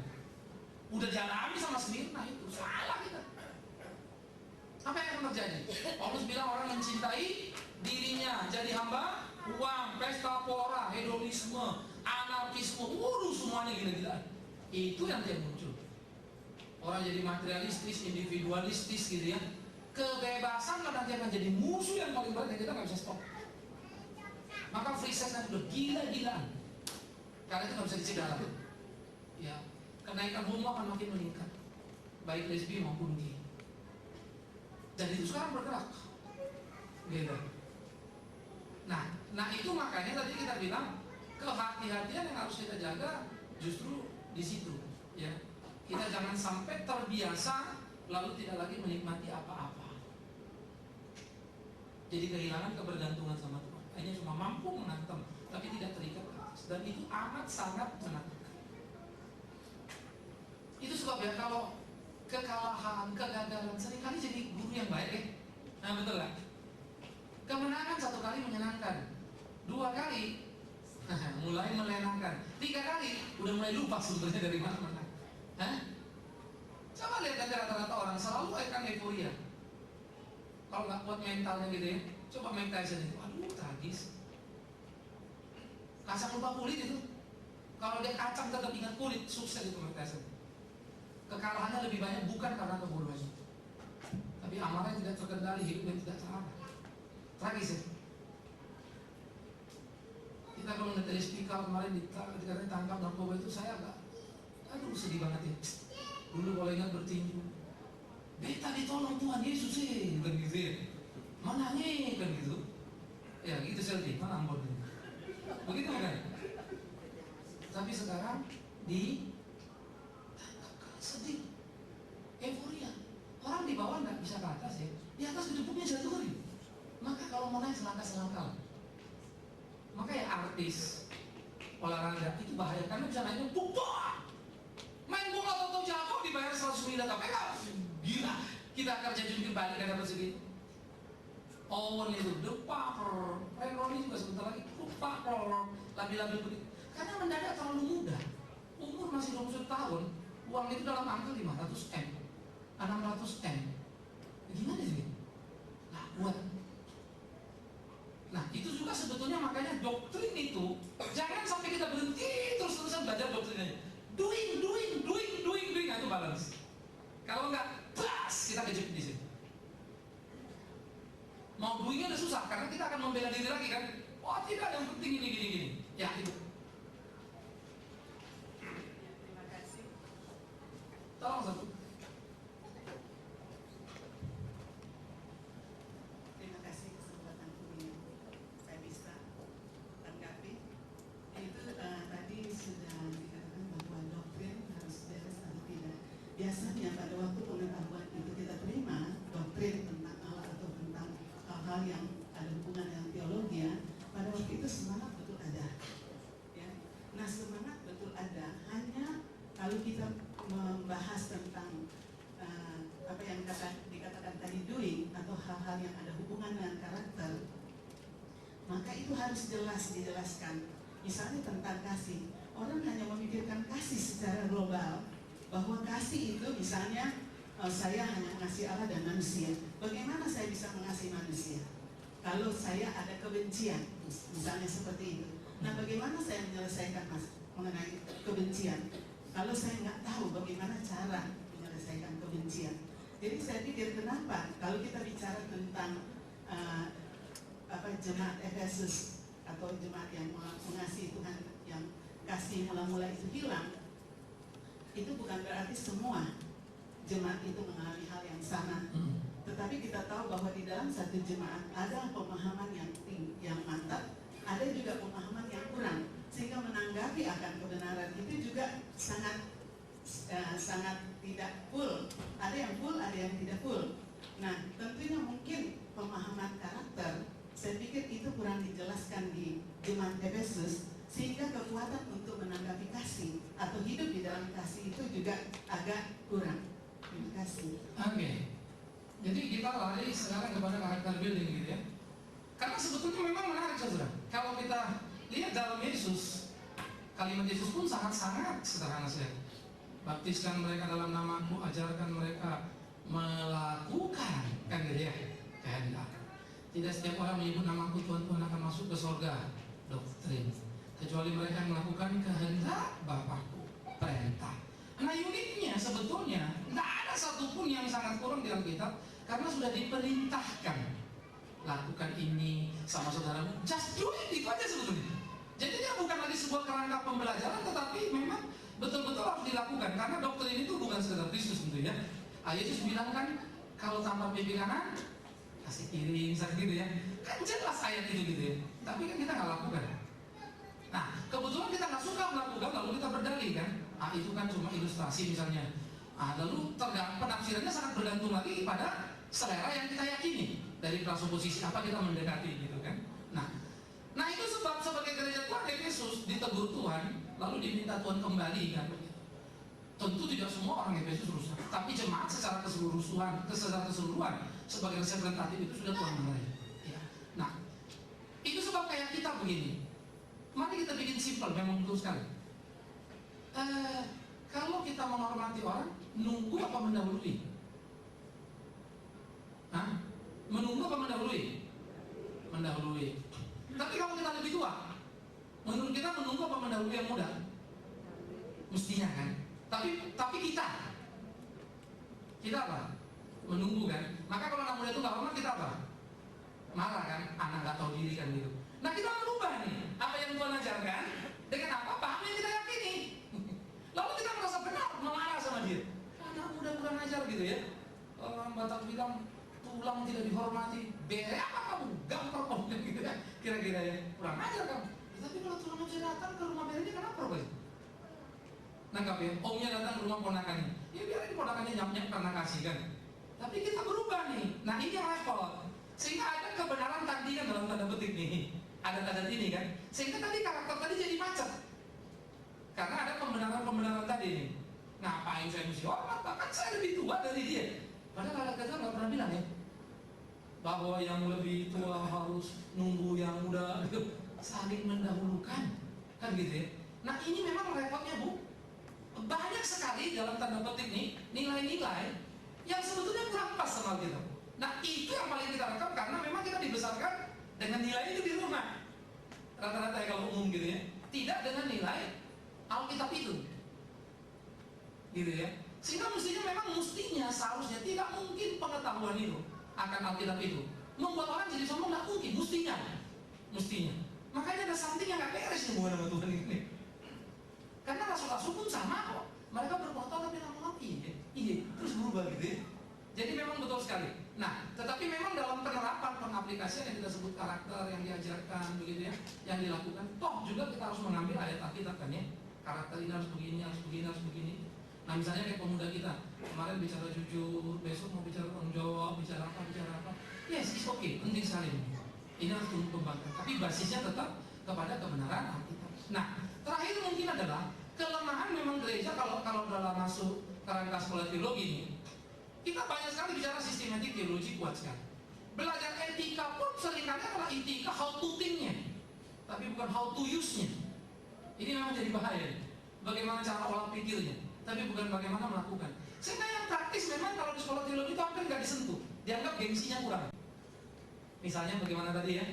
Udah dialami sama Smyrna itu, salah kita. Apa yang akan terjadi? Paulus bilang orang mencintai dirinya, jadi hamba uang, pesta pora, hedonisme, anarkisme, semuanya gila-gilaan. Itu yang dia muncul. Orang jadi materialistis, individualistis gitu ya. Kebebasan kan nanti akan jadi musuh yang paling berat yang kita nggak bisa stop. Maka free sex nanti udah gila-gilaan. Karena itu nggak bisa dicegah lagi. Ya, kenaikan homo akan makin meningkat, baik lesbi maupun gay. Dan itu sekarang bergerak, gitu. Nah itu makanya tadi kita bilang kehati-hatian yang harus kita jaga justru di situ, ya. Kita jangan sampai terbiasa lalu tidak lagi menikmati apa-apa. Jadi kehilangan kebergantungan sama Tuhan. Hanya cuma mampu mengantem, tapi tidak terikat ke atas. Dan itu amat sangat menakutkan. Itu sebabnya kalau kekalahan, kegagalan seringkali jadi guru yang baik ya. Nah betul kan? Kemenangan satu kali menyenangkan, 2 kali mulai melenakan, 3 kali udah mulai lupa sebetulnya dari mana menang. Coba lihat aja rata-rata orang selalu akan euforia. Kalau nggak kuat mentalnya gitu ya, coba Mike Tyson itu, aduh tragis. Kacang lupa kulit itu, kalau dia kacang tetap ingat kulit, sukses itu Mike Tyson. Kekalahannya lebih banyak bukan karena kebodohannya, tapi amarahnya tidak terkendali, hidupnya tidak terarah. Tragis ya. Kita kalau melihat dari speaker kemarin dikatakan tangkap narkoba itu, saya agak sedih banget ya. Dulu kalau ingat bertinju, beta ditolong Tuhan Yesus sih, kan gitu ya. Mananya kan gitu. Ya gitu selfie, mana Ambon ini. Begitu kan? Tapi sekarang sedih, euforia. Orang di bawah nggak bisa ke atas ya, di atas gedebuknya jatuh nih. Maka kalau mau naik selangkah-selangkah. Maka ya artis olahraga itu bahaya karena bisa naiknya bukbok. Main bola atau jago dibayar 100 miliar KPK. Gila, kita kerja jungkir balik dan dapat segitu. Owen itu, The Paper, Ray Ronnie juga sebentar lagi, The Paper, labil-labil begitu. Karena mendadak terlalu muda, umur masih 20 tahun, uang itu dalam angka 500M, 600M. Gimana sih? Nah, buat. Nah, itu juga sebetulnya makanya doktrin itu, jangan sampai kita berhenti terus-terusan belajar doktrinnya. Doing, nah itu balance. Kalau enggak, kita kejepit di sini. Mau doingnya udah susah karena kita akan membela diri lagi kan. Oh tidak, yang penting gini. Ya itu. Terima kasih. Tolong satu. Terima kasih kesempatan ini. Saya bisa tanggapi. Itu tadi sudah dikatakan bahwa doktrin harus beres atau tidak. Biasanya pada waktu pengetahuan itu kita terima doktrin tentang Allah atau tentang hal-hal yang ada hubungan dengan teologi ya, pada waktu itu semangat betul ada ya. Nah semangat betul ada, hanya kalau kita membahas tentang apa yang dikatakan tadi doing atau hal-hal yang ada hubungan dengan karakter, maka itu harus jelas dijelaskan. Misalnya tentang kasih, orang hanya memikirkan kasih secara global, bahwa kasih itu misalnya saya hanya mengasihi Allah dan manusia. Bagaimana saya bisa mengasihi manusia kalau saya ada kebencian, misalnya seperti itu. Nah, bagaimana saya menyelesaikan mengenai kebencian. Kalau saya nggak tahu bagaimana cara menyelesaikan kebencian. Jadi saya pikir kenapa kalau kita bicara tentang jemaat Efesus atau jemaat yang mengasihi Tuhan, yang kasih mula-mula itu hilang, itu bukan berarti semua jemaat itu mengalami hal yang sama. Tetapi kita tahu bahwa di dalam satu jemaat ada pemahaman yang mantap, ada juga pemahaman yang kurang, sehingga menanggapi akan kebenaran itu juga sangat tidak full. Ada yang full, ada yang tidak full. Nah, tentunya mungkin pemahaman karakter, saya pikir itu kurang dijelaskan di jemaat Efesus, sehingga kekuatan untuk menanggapi kasih atau hidup di dalam kasih itu juga agak kurang. Terima kasih. Oke. Jadi kita lari sekarang kepada karakter building gitu ya. Karena sebetulnya memang menarik saudara. Kalau kita lihat dalam Yesus, kalimat Yesus pun sangat-sangat sederhana saja. Baptiskan mereka dalam namaku, ajarkan mereka melakukan, kan gitu ya, kehendak. Tidak setiap orang menyebut namaku Tuhan Tuhan akan masuk ke surga, doktrin. Kecuali mereka yang melakukan kehendak Bapakku, perintah. Nah uniknya sebetulnya tidak ada satupun yang sangat kurang di Alkitab, karena sudah diperintahkan lakukan ini sama saudaramu, just do it, itu aja sebetulnya. Jadi dia bukan lagi sebuah kerangka pembelajaran, tetapi memang betul-betul harus dilakukan, karena doktrin itu bukan sekedar Kristus tentu ya. Yesus bilang kan, kalau tanpa pipi kanan kasih kiri, misalnya gitu ya. Kan jelas ayat itu gitu ya. Tapi kan kita nggak lakukan. Nah, kebetulan kita nggak suka melakukan, lalu kita berdalih kan. Itu kan cuma ilustrasi misalnya. Lalu penafsirannya sangat bergantung lagi pada selera yang kita yakini. Dari presupposisi apa kita mendekati gitu kan. Nah itu sebab sebagai gereja Tuhan Efesus ditegur Tuhan, lalu diminta Tuhan kembali kan. Tentu tidak semua orang Efesus rusak, tapi jemaat secara keseluruhan sebagai representatif itu sudah Tuhan mulai. Ya. Nah, itu sebab kayak kita begini. Mari kita bikin simpel, memang betul sekali. Kalau kita menghormati orang, nunggu apa mendahului? Menunggu apa mendahului? Mendahului. Tapi kalau kita lebih tua, menurut kita menunggu apa mendahului yang muda? Mestinya kan. Tapi kita apa? Menunggu kan. Maka kalau anak muda itu nggak hormat, kita apa? Marah kan. Anak nggak tahu diri kan gitu. Nah kita merubah nih apa yang Tuhan ajarkan dengan apa yang kita yakini. Lalu kita merasa benar memarah sama dia. Anak muda kurang ajar gitu ya. Orang Batak bilang tulang tidak dihormati. Bere apa kamu? Gampar kamu gitu ya. Kira-kira ya kurang ajar kamu. Tapi kalau tulang aja datang ke rumah Bere, kenapa Pak? Nangkap ya, omnya datang ke rumah ponakannya. Ya biarin ponakannya nyap-nyap karena kasih kan. Tapi kita berubah nih. Nah ini yang repot. Sehingga ada kebenaran tadi kan dalam tanda petik nih. Ada tanda ini kan. Sehingga tadi karakter tadi jadi macet. Karena ada pembenaran tadi nih. Ngapain saya mesti hormat? Bahkan saya lebih tua dari dia. Padahal ada kata nggak pernah bilang ya bahwa yang lebih tua harus nunggu yang muda. Saling mendahulukan. Kan gitu ya. Nah ini memang repotnya Bu. Banyak sekali dalam tanda petik nih nilai-nilai yang sebetulnya kurang pas sama kita. Nah itu yang paling kita rekam karena memang kita dibesarkan dengan nilai itu di rumah. Rata-rata ya kalau umum gitu ya. Tidak dengan nilai Alkitab itu. Gitu ya. Sehingga mestinya seharusnya tidak mungkin pengetahuan itu akan Alkitab itu membuat orang jadi sombong, nggak mungkin, mestinya. Makanya ada something yang nggak beres nih hubungan sama Tuhan ini. Karena rasul-rasul pun sama kok. Mereka berkotor tapi lama-lama iya, terus berubah gitu ya. Jadi memang betul sekali. Nah, tetapi memang dalam penerapan pengaplikasian yang kita sebut karakter yang diajarkan begitu ya, yang dilakukan, toh juga kita harus mengambil ayat Alkitab kan ya. Karakter ini harus begini, harus begini, harus begini. Nah misalnya kayak pemuda kita kemarin bicara jujur, besok mau bicara tanggung jawab, bicara apa. Yes, it's okay, penting sekali. Ini harus dikembangkan. Tapi basisnya tetap kepada kebenaran Alkitab. Nah, terakhir mungkin adalah kelemahan memang gereja kalau dalam masuk kerangka sekolah teologi ini, kita banyak sekali bicara sistematik teologi kuat sekali. Belajar etika pun seringkali adalah etika how to think-nya, tapi bukan how to use-nya. Ini memang jadi bahaya. Bagaimana cara olah pikirnya, tapi bukan bagaimana melakukan. Sehingga yang praktis memang kalau di sekolah teologi itu hampir nggak disentuh, dianggap gengsinya kurang. Misalnya bagaimana tadi ya,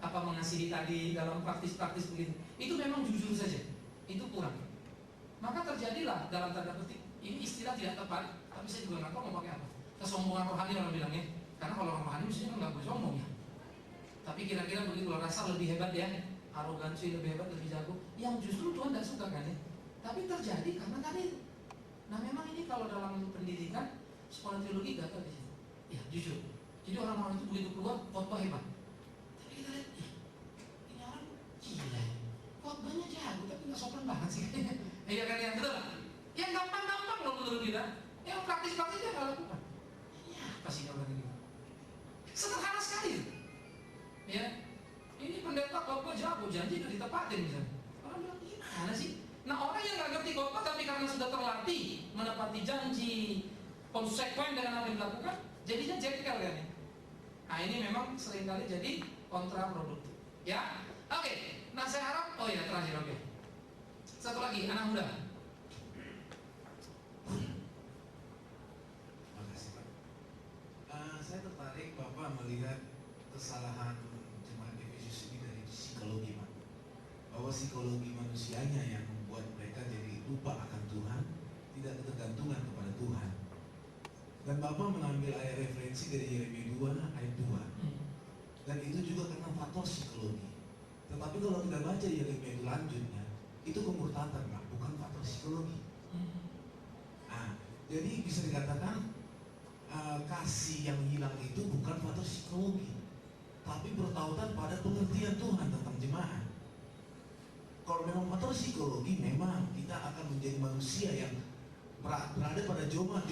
apa mengasihi tadi dalam praktis-praktis begini, itu memang jujur saja. itu kurang. Maka terjadilah dalam tanda petik, ini istilah tidak tepat, tapi saya juga nggak tahu mau pakai apa. Kesombongan rohani orang bilangnya, karena kalau orang rohani mestinya nggak boleh sombong ya. Tapi kira-kira begitu, rasa lebih hebat ya, arogansi lebih hebat, lebih jago, yang justru Tuhan tidak suka kan ya. Tapi terjadi karena tadi. Nah memang ini kalau dalam pendidikan sekolah teologi gagal di situ. Ya jujur. Jadi orang-orang itu begitu keluar khotbah hebat. Tapi kita lihat, ini orang gila. Khotbahnya jago tapi nggak sopan banget sih. Iya kan yang betul. Yang gampang-gampang loh menurut kita. Yang praktis-praktis dia nggak lakukan. Ya apa sih orang ini? Sederhana sekali. Ya. Ini pendeta khotbah jago, janji nggak ditepatin misalnya. Orang bilang gimana sih? Nah orang yang nggak ngerti khotbah tapi karena sudah terlatih menepati janji, konsekuen dengan apa yang dilakukan, jadinya jengkel kan ya. Nah ini memang seringkali jadi kontraproduktif. Ya, oke. Nah saya harap, oh ya terakhir oke. Satu lagi anak muda. Makasih Pak. Saya tertarik Bapak melihat kesalahan jemaat Efesus ini dari psikologi Pak. Bahwa psikologi manusianya yang membuat mereka jadi lupa akan Tuhan, tidak ketergantungan kepada Tuhan. Dan Bapak mengambil ayat referensi dari Yeremia 2 ayat 2. Dan itu juga karena faktor psikologi. Tetapi kalau kita baca Yeremia itu lanjutnya, itu kemurtatan Pak, bukan faktor psikologi. Nah, jadi bisa dikatakan kasih yang hilang itu bukan faktor psikologi, tapi bertautan pada pengertian Tuhan tentang jemaat. Kalau memang faktor psikologi, memang kita akan menjadi manusia yang berada pada zona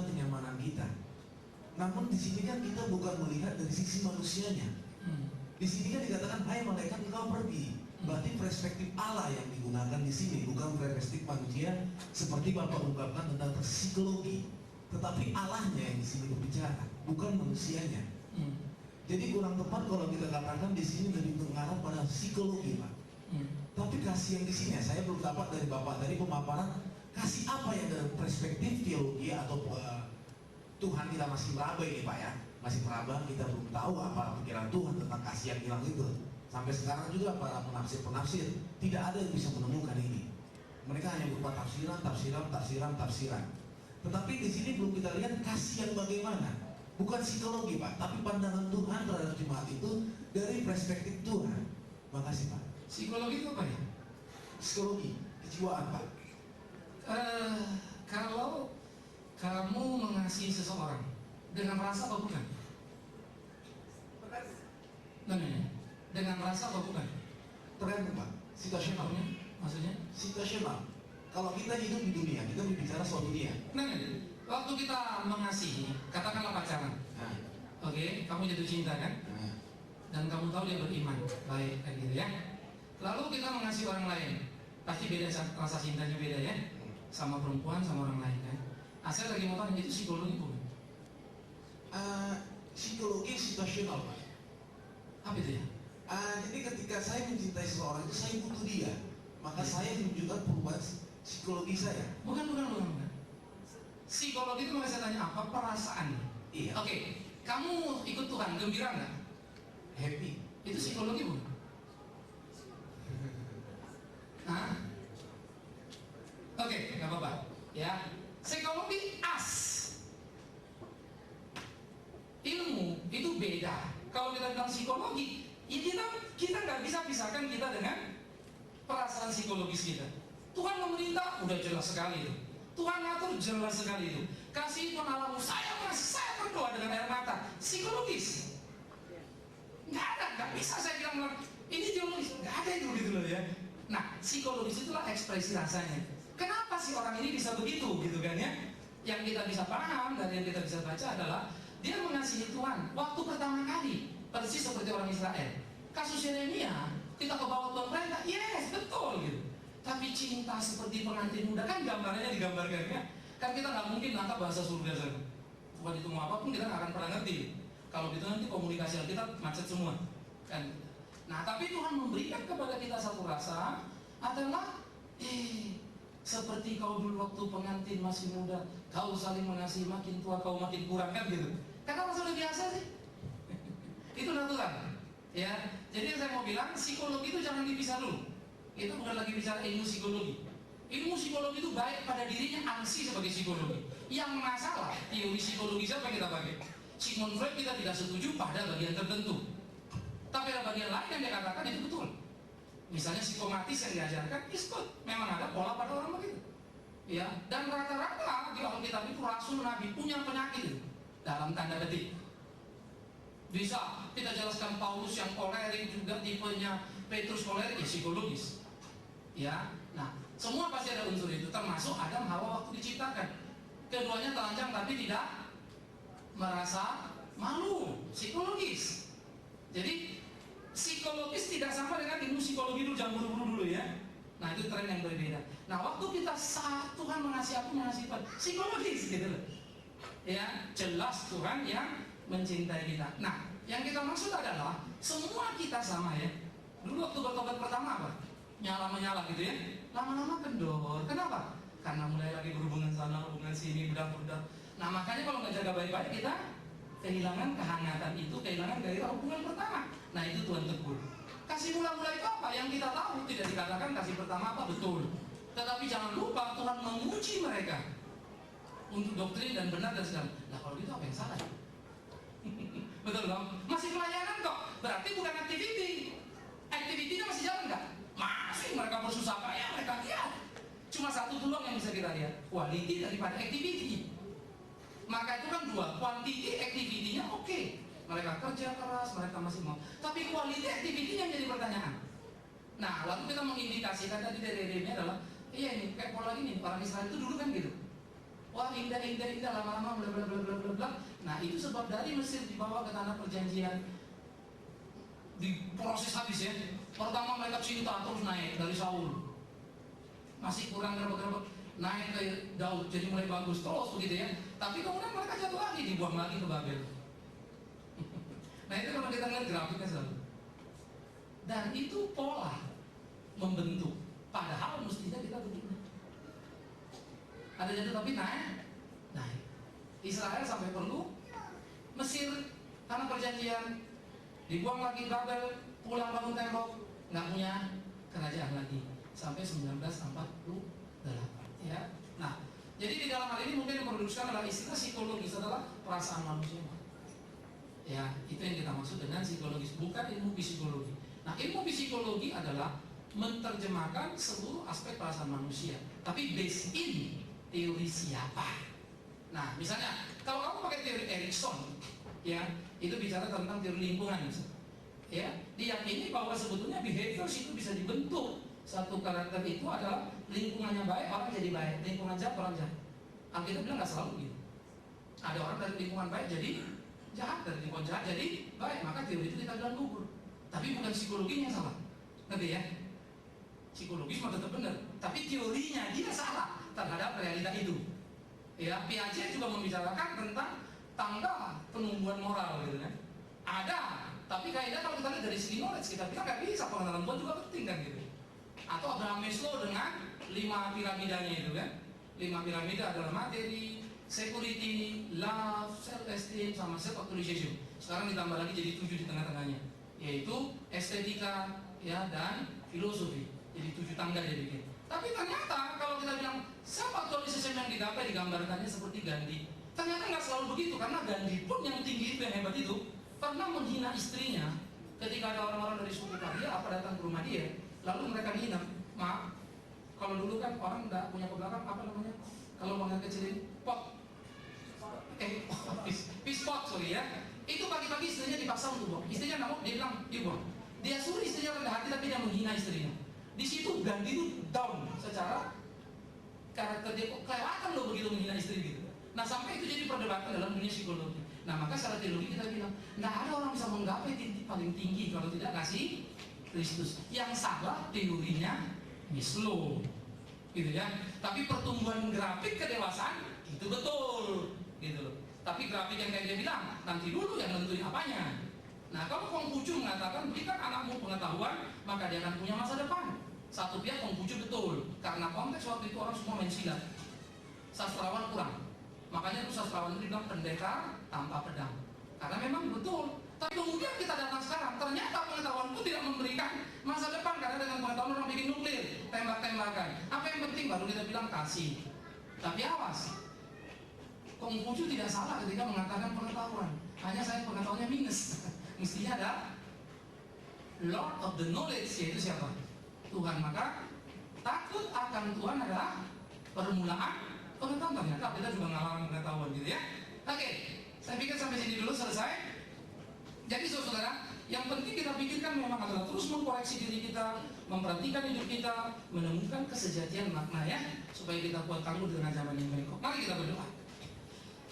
kenyamanan kita. Namun di sini kan kita bukan melihat dari sisi manusianya. Di sini kan dikatakan, hai malaikat engkau pergi. Berarti perspektif Allah yang digunakan di sini, bukan perspektif manusia seperti Bapak ungkapkan tentang psikologi. Tetapi Allahnya yang di sini berbicara, bukan manusianya. Jadi kurang tepat kalau kita katakan di sini lebih mengarah pada psikologi, Pak. Tapi kasih yang di sini, saya belum dapat dari Bapak tadi pemaparan kasih apa yang dalam perspektif teologi atau Tuhan kita masih meraba ini Pak ya, masih meraba, kita belum tahu apa pikiran Tuhan tentang kasih yang hilang itu. Sampai sekarang juga para penafsir tidak ada yang bisa menemukan ini. Mereka hanya berupa tafsiran. Tetapi di sini belum kita lihat kasih yang bagaimana. Bukan psikologi Pak, tapi pandangan Tuhan terhadap jemaat itu dari perspektif Tuhan. Makasih Pak. Psikologi itu apa ya? Psikologi, kejiwaan Pak. Kalau kamu mengasihi seseorang dengan rasa apa bukan? Nah, dengan rasa apa bukan? Tergantung Pak, situasional. Maksudnya? Situasional. Kalau kita hidup di dunia, kita berbicara soal dunia. Nah, waktu kita mengasihi, katakanlah pacaran. Nah, Oke, kamu jatuh cinta kan? nah, Dan kamu tahu dia beriman, baik kayak gitu ya. Lalu kita mengasihi orang lain, pasti beda rasa cintanya beda ya, sama perempuan sama orang lain kan. Saya lagi mau tanya itu psikologi bukan? psikologi situasional Pak. Apa itu ya? Jadi ketika saya mencintai seseorang itu saya butuh dia, maka saya menunjukkan perubahan psikologi saya. Bukan. Psikologi itu makanya saya tanya apa? Perasaan. Iya. Oke, kamu ikut Tuhan, gembira nggak? Happy. Itu psikologi bukan? Hah? Oke, nggak apa-apa. Ya, psikologi ilmu itu beda. Kalau kita bilang psikologi, ya kita nggak bisa pisahkan kita dengan perasaan psikologis kita. Tuhan memerintah, udah jelas sekali itu. Tuhan ngatur, jelas sekali itu. Kasih itu alamu, saya berdoa dengan air mata. Psikologis. Nggak bisa saya bilang ini teologis. Nggak ada itu gitu loh ya. Nah, psikologis itulah ekspresi rasanya. Kenapa sih orang ini bisa begitu gitu kan ya? Yang kita bisa paham dan yang kita bisa baca adalah dia mengasihi Tuhan waktu pertama kali, persis seperti orang Israel. Kasus Yeremia, kita ke bawah Tuhan perintah, yes betul gitu. Tapi cinta seperti pengantin muda kan gambarnya digambarkan ya. Kan kita nggak mungkin nangkap bahasa surga sana. Bukan itu mau apapun kita nggak akan pernah ngerti. Kalau gitu nanti komunikasi kita macet semua kan. Nah tapi Tuhan memberikan kepada kita satu rasa adalah seperti kau dulu waktu pengantin masih muda, kau saling mengasihi, makin tua kau makin kurang kan gitu. Karena orang sudah biasa sih. Itu natural. Ya, jadi yang saya mau bilang psikologi itu jangan dipisah dulu. Kita bukan lagi bicara ilmu psikologi. Ilmu psikologi itu baik pada dirinya, angsi sebagai psikologi. Yang masalah teori psikologi siapa yang kita pakai? Sigmund Freud kita tidak setuju pada bagian tertentu, tapi ada bagian lain yang dia katakan itu betul. Misalnya psikomatis yang diajarkan isbat, memang ada pola pada orang begitu. Ya, dan rata-rata di Alkitab itu rasul nabi punya penyakit dalam tanda petik. Bisa kita jelaskan Paulus yang kolerik juga tipenya, Petrus kolerik ya psikologis. Ya, nah semua pasti ada unsur itu, termasuk Adam Hawa waktu diciptakan. Keduanya telanjang tapi tidak merasa malu, psikologis. Jadi psikologis tidak sama dengan ilmu psikologi dulu, jangan buru-buru dulu ya. Nah itu tren yang berbeda. Nah waktu kita saat Tuhan mengasihi aku, mengasihi Tuhan, psikologis gitu loh. Ya jelas Tuhan yang mencintai kita. Nah yang kita maksud adalah semua kita sama ya. Dulu waktu bertobat pertama apa? Nyala-menyala gitu ya. Lama-lama kendor. Kenapa? Karena mulai lagi berhubungan sana, hubungan sini, budak-budak. Nah makanya kalau nggak jaga baik-baik kita kehilangan kehangatan itu, kehilangan gairah hubungan pertama. Nah itu Tuhan tegur. Kasih mula-mula itu apa? Yang kita tahu tidak dikatakan kasih pertama apa, betul. Tetapi jangan lupa Tuhan menguji mereka untuk doktrin dan benar dan segala. Nah kalau gitu apa yang salah? Betul dong? Masih pelayanan kok. Berarti bukan activity. Activity-nya masih jalan nggak? Masih mereka bersusah payah, mereka lihat. Cuma satu peluang yang bisa kita lihat, quality daripada activity. Maka itu kan dua, quantity activity-nya oke. Mereka kerja keras, mereka masih mau. Tapi quality activity yang jadi pertanyaan. Nah, waktu kita mengindikasikan tadi dari ini adalah, iya ini kayak pola ini, orang Israel itu dulu kan gitu. Wah indah, lama-lama bla bla bla bla bla bla. Nah itu sebab dari Mesir dibawa ke tanah perjanjian, diproses habis ya. Pertama mereka cinta terus naik dari Saul, masih kurang gerobak-gerobak, naik ke Daud, jadi mulai bagus terus begitu ya. Tapi kemudian mereka jatuh lagi, dibuang lagi ke Babel. Nah itu kalau kita lihat grafiknya selalu. Dan itu pola membentuk. Padahal mestinya kita begini. Ada jatuh tapi naik. Israel sampai perlu Mesir tanah perjanjian, dibuang lagi Babel, pulang bangun tembok, nggak punya kerajaan lagi sampai 1948 ya. Nah jadi di dalam hal ini mungkin yang perlu adalah istilah psikologis adalah perasaan manusia. Ya itu yang kita maksud dengan psikologis, bukan ilmu psikologi. Nah ilmu psikologi adalah menerjemahkan seluruh aspek perasaan manusia, tapi based in teori siapa. Nah misalnya kalau kamu pakai teori Erikson ya, itu bicara tentang teori lingkungan ya, diyakini bahwa sebetulnya behavior itu bisa dibentuk. Satu karakter itu adalah lingkungannya baik, orang jadi baik, lingkungan jahat, orang jahat. Alkitab bilang nggak selalu gitu. Ada orang dari lingkungan baik jadi jahat, dari lingkungan jahat jadi baik, maka teori itu kita bilang gugur. Tapi bukan psikologinya yang salah, ngerti ya? Psikologis mah tetap benar, tapi teorinya dia salah terhadap realita itu. Ya, Piaget juga membicarakan tentang tangga penumbuhan moral gitu kan. Ada, tapi kayaknya kalau kita lihat dari segi knowledge, kita bilang nggak bisa, pengenalan Tuhan juga penting kan gitu. Atau Abraham Maslow dengan 5 piramidanya itu kan. 5 piramida adalah materi, security, love, self-esteem, sama self-actualization. Sekarang ditambah lagi jadi 7 di tengah-tengahnya, yaitu estetika ya dan filosofi. Jadi 7 tangga dia bikin. Tapi ternyata kalau kita bilang self-actualization yang digapai digambarkannya seperti Gandhi. Ternyata nggak selalu begitu, karena Gandhi pun yang tinggi itu, yang hebat itu, pernah menghina istrinya ketika ada orang-orang dari suku dia apa datang ke rumah dia, lalu mereka menghina. Maaf, kalau dulu kan orang nggak punya ke belakang apa namanya, kalau manggil kecilin pot, fish pot sorry ya. Itu pagi-pagi istrinya dipaksa untuk buang. Istrinya nggak mau, dia bilang dibuang. Dia suruh istrinya rendah hati tapi dia menghina istrinya. Di situ Gandhi itu down secara karakter dia, kok kelewatan loh begitu menghina istri gitu. Nah sampai itu jadi perdebatan dalam dunia psikologi. Nah maka secara teologi kita bilang nggak ada orang bisa menggapai titik paling tinggi kalau tidak kasih Kristus. Yang salah teorinya Maslow, gitu ya. Tapi pertumbuhan grafik kedewasaan itu betul, gitu loh. Tapi grafik yang kayak dia bilang nanti dulu yang nentuin apanya. Nah kalau Konghucu mengatakan berikan anakmu pengetahuan maka dia akan punya masa depan. Satu pihak Konghucu betul, karena konteks waktu itu orang semua main silat, sastrawan kurang. Makanya itu sastrawan itu dibilang pendekar tanpa pedang, karena memang betul. Tapi kemudian kita datang sekarang, ternyata pengetahuan itu tidak memberikan masa depan, karena dengan pengetahuan orang bikin nuklir. penting baru kita bilang kasih. Tapi awas, Konghucu tidak salah ketika mengatakan pengetahuan. Hanya saya pengetahuannya minus. Mestinya ada Lord of the knowledge, yaitu siapa? Tuhan. Maka takut akan Tuhan adalah permulaan pengetahuan. Ternyata kita juga mengalami pengetahuan gitu ya. Oke, saya pikir sampai sini dulu selesai. Jadi saudara, yang penting kita pikirkan memang adalah terus mengkoreksi diri kita, memperhatikan hidup kita, menemukan kesejatian makna ya, supaya kita kuat tangguh dengan zaman yang baik. Mari kita berdoa.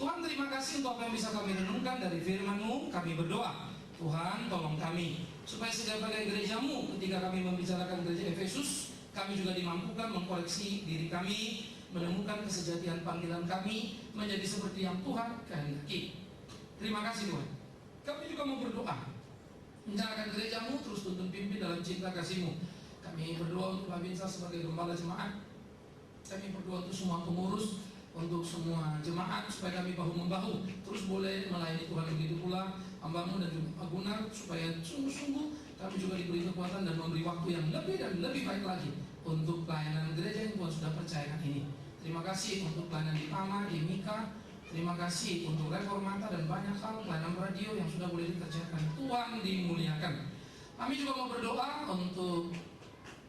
Tuhan, terima kasih untuk apa yang bisa kami renungkan dari firman-Mu. Kami berdoa, Tuhan tolong kami supaya sebagai gereja-Mu, ketika kami membicarakan gereja Efesus, kami juga dimampukan mengkoreksi diri kami, menemukan kesejatian panggilan kami menjadi seperti yang Tuhan kehendaki. Terima kasih Tuhan. Kami juga mau berdoa, menjalankan gereja-Mu, terus tuntun pimpin dalam cinta kasih-Mu. Kami berdoa untuk Pak Binsar sebagai gembala jemaat. Kami berdoa untuk semua pengurus, untuk semua jemaat, supaya kami bahu-membahu terus boleh melayani Tuhan. Begitu pula hamba-Mu dan Pak Gunar, supaya sungguh-sungguh kami juga diberi kekuatan dan memberi waktu yang lebih dan lebih baik lagi untuk pelayanan gereja yang Tuhan sudah percayakan ini. Terima kasih untuk pelayanan di Pama, di Mika. Terima kasih untuk Reformata dan banyak hal pelayanan radio yang sudah boleh dikerjakan. Tuhan dimuliakan. Kami juga mau berdoa untuk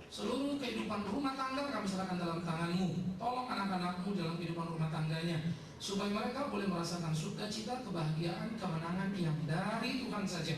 seluruh kehidupan rumah tangga, kami serahkan dalam tangan-Mu. Tolong anak-anak-Mu dalam kehidupan rumah tangganya, supaya mereka boleh merasakan sukacita, kebahagiaan, kemenangan yang dari Tuhan saja.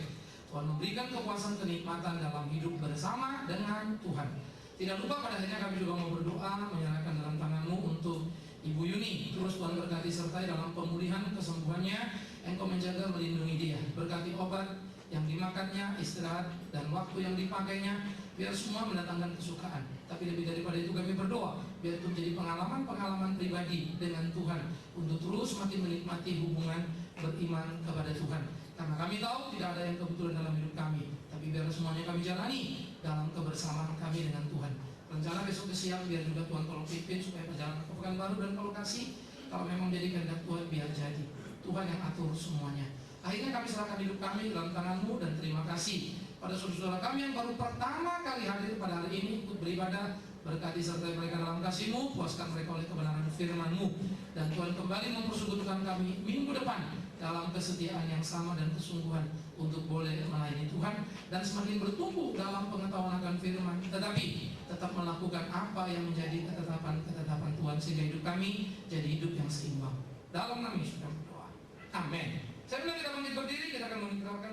Tuhan memberikan kepuasan, kenikmatan dalam hidup bersama dengan Tuhan. Tidak lupa pada akhirnya kami juga mau berdoa, menyerahkan dalam tangan-Mu untuk Ibu Yuni. Terus Tuhan berkati sertai dalam pemulihan kesembuhannya. Engkau menjaga, melindungi dia. Berkati obat yang dimakannya, istirahat, dan waktu yang dipakainya, biar semua mendatangkan kesukaan. Tapi lebih daripada itu kami berdoa, biar itu menjadi pengalaman-pengalaman pribadi dengan Tuhan, untuk terus makin menikmati hubungan beriman kepada Tuhan. Karena kami tahu tidak ada yang kebetulan dalam hidup kami, tapi biar semuanya kami jalani dalam kebersamaan kami dengan Tuhan. Rencana besok ke siang biar juga Tuhan tolong pimpin, supaya perjalanan ke Pekanbaru dan ke lokasi, kalau memang jadi kehendak Tuhan, biar jadi. Tuhan yang atur semuanya. Akhirnya kami serahkan hidup kami dalam tangan-Mu, dan terima kasih pada saudara-saudara kami yang baru pertama kali hadir pada hari ini untuk beribadah. Berkati sertai mereka dalam kasih-Mu, puaskan mereka oleh kebenaran firman-Mu, dan Tuhan kembali mempersekutukan kami minggu depan dalam kesetiaan yang sama dan kesungguhan untuk boleh melayani Tuhan dan semakin bertumbuh dalam pengetahuan akan firman, tetapi tetap melakukan apa yang menjadi ketetapan Tuhan, sehingga hidup kami jadi hidup yang seimbang. Dalam nama Yesus kami berdoa. Amin. Saya bilang kita bangkit berdiri, kita akan mengikrarkan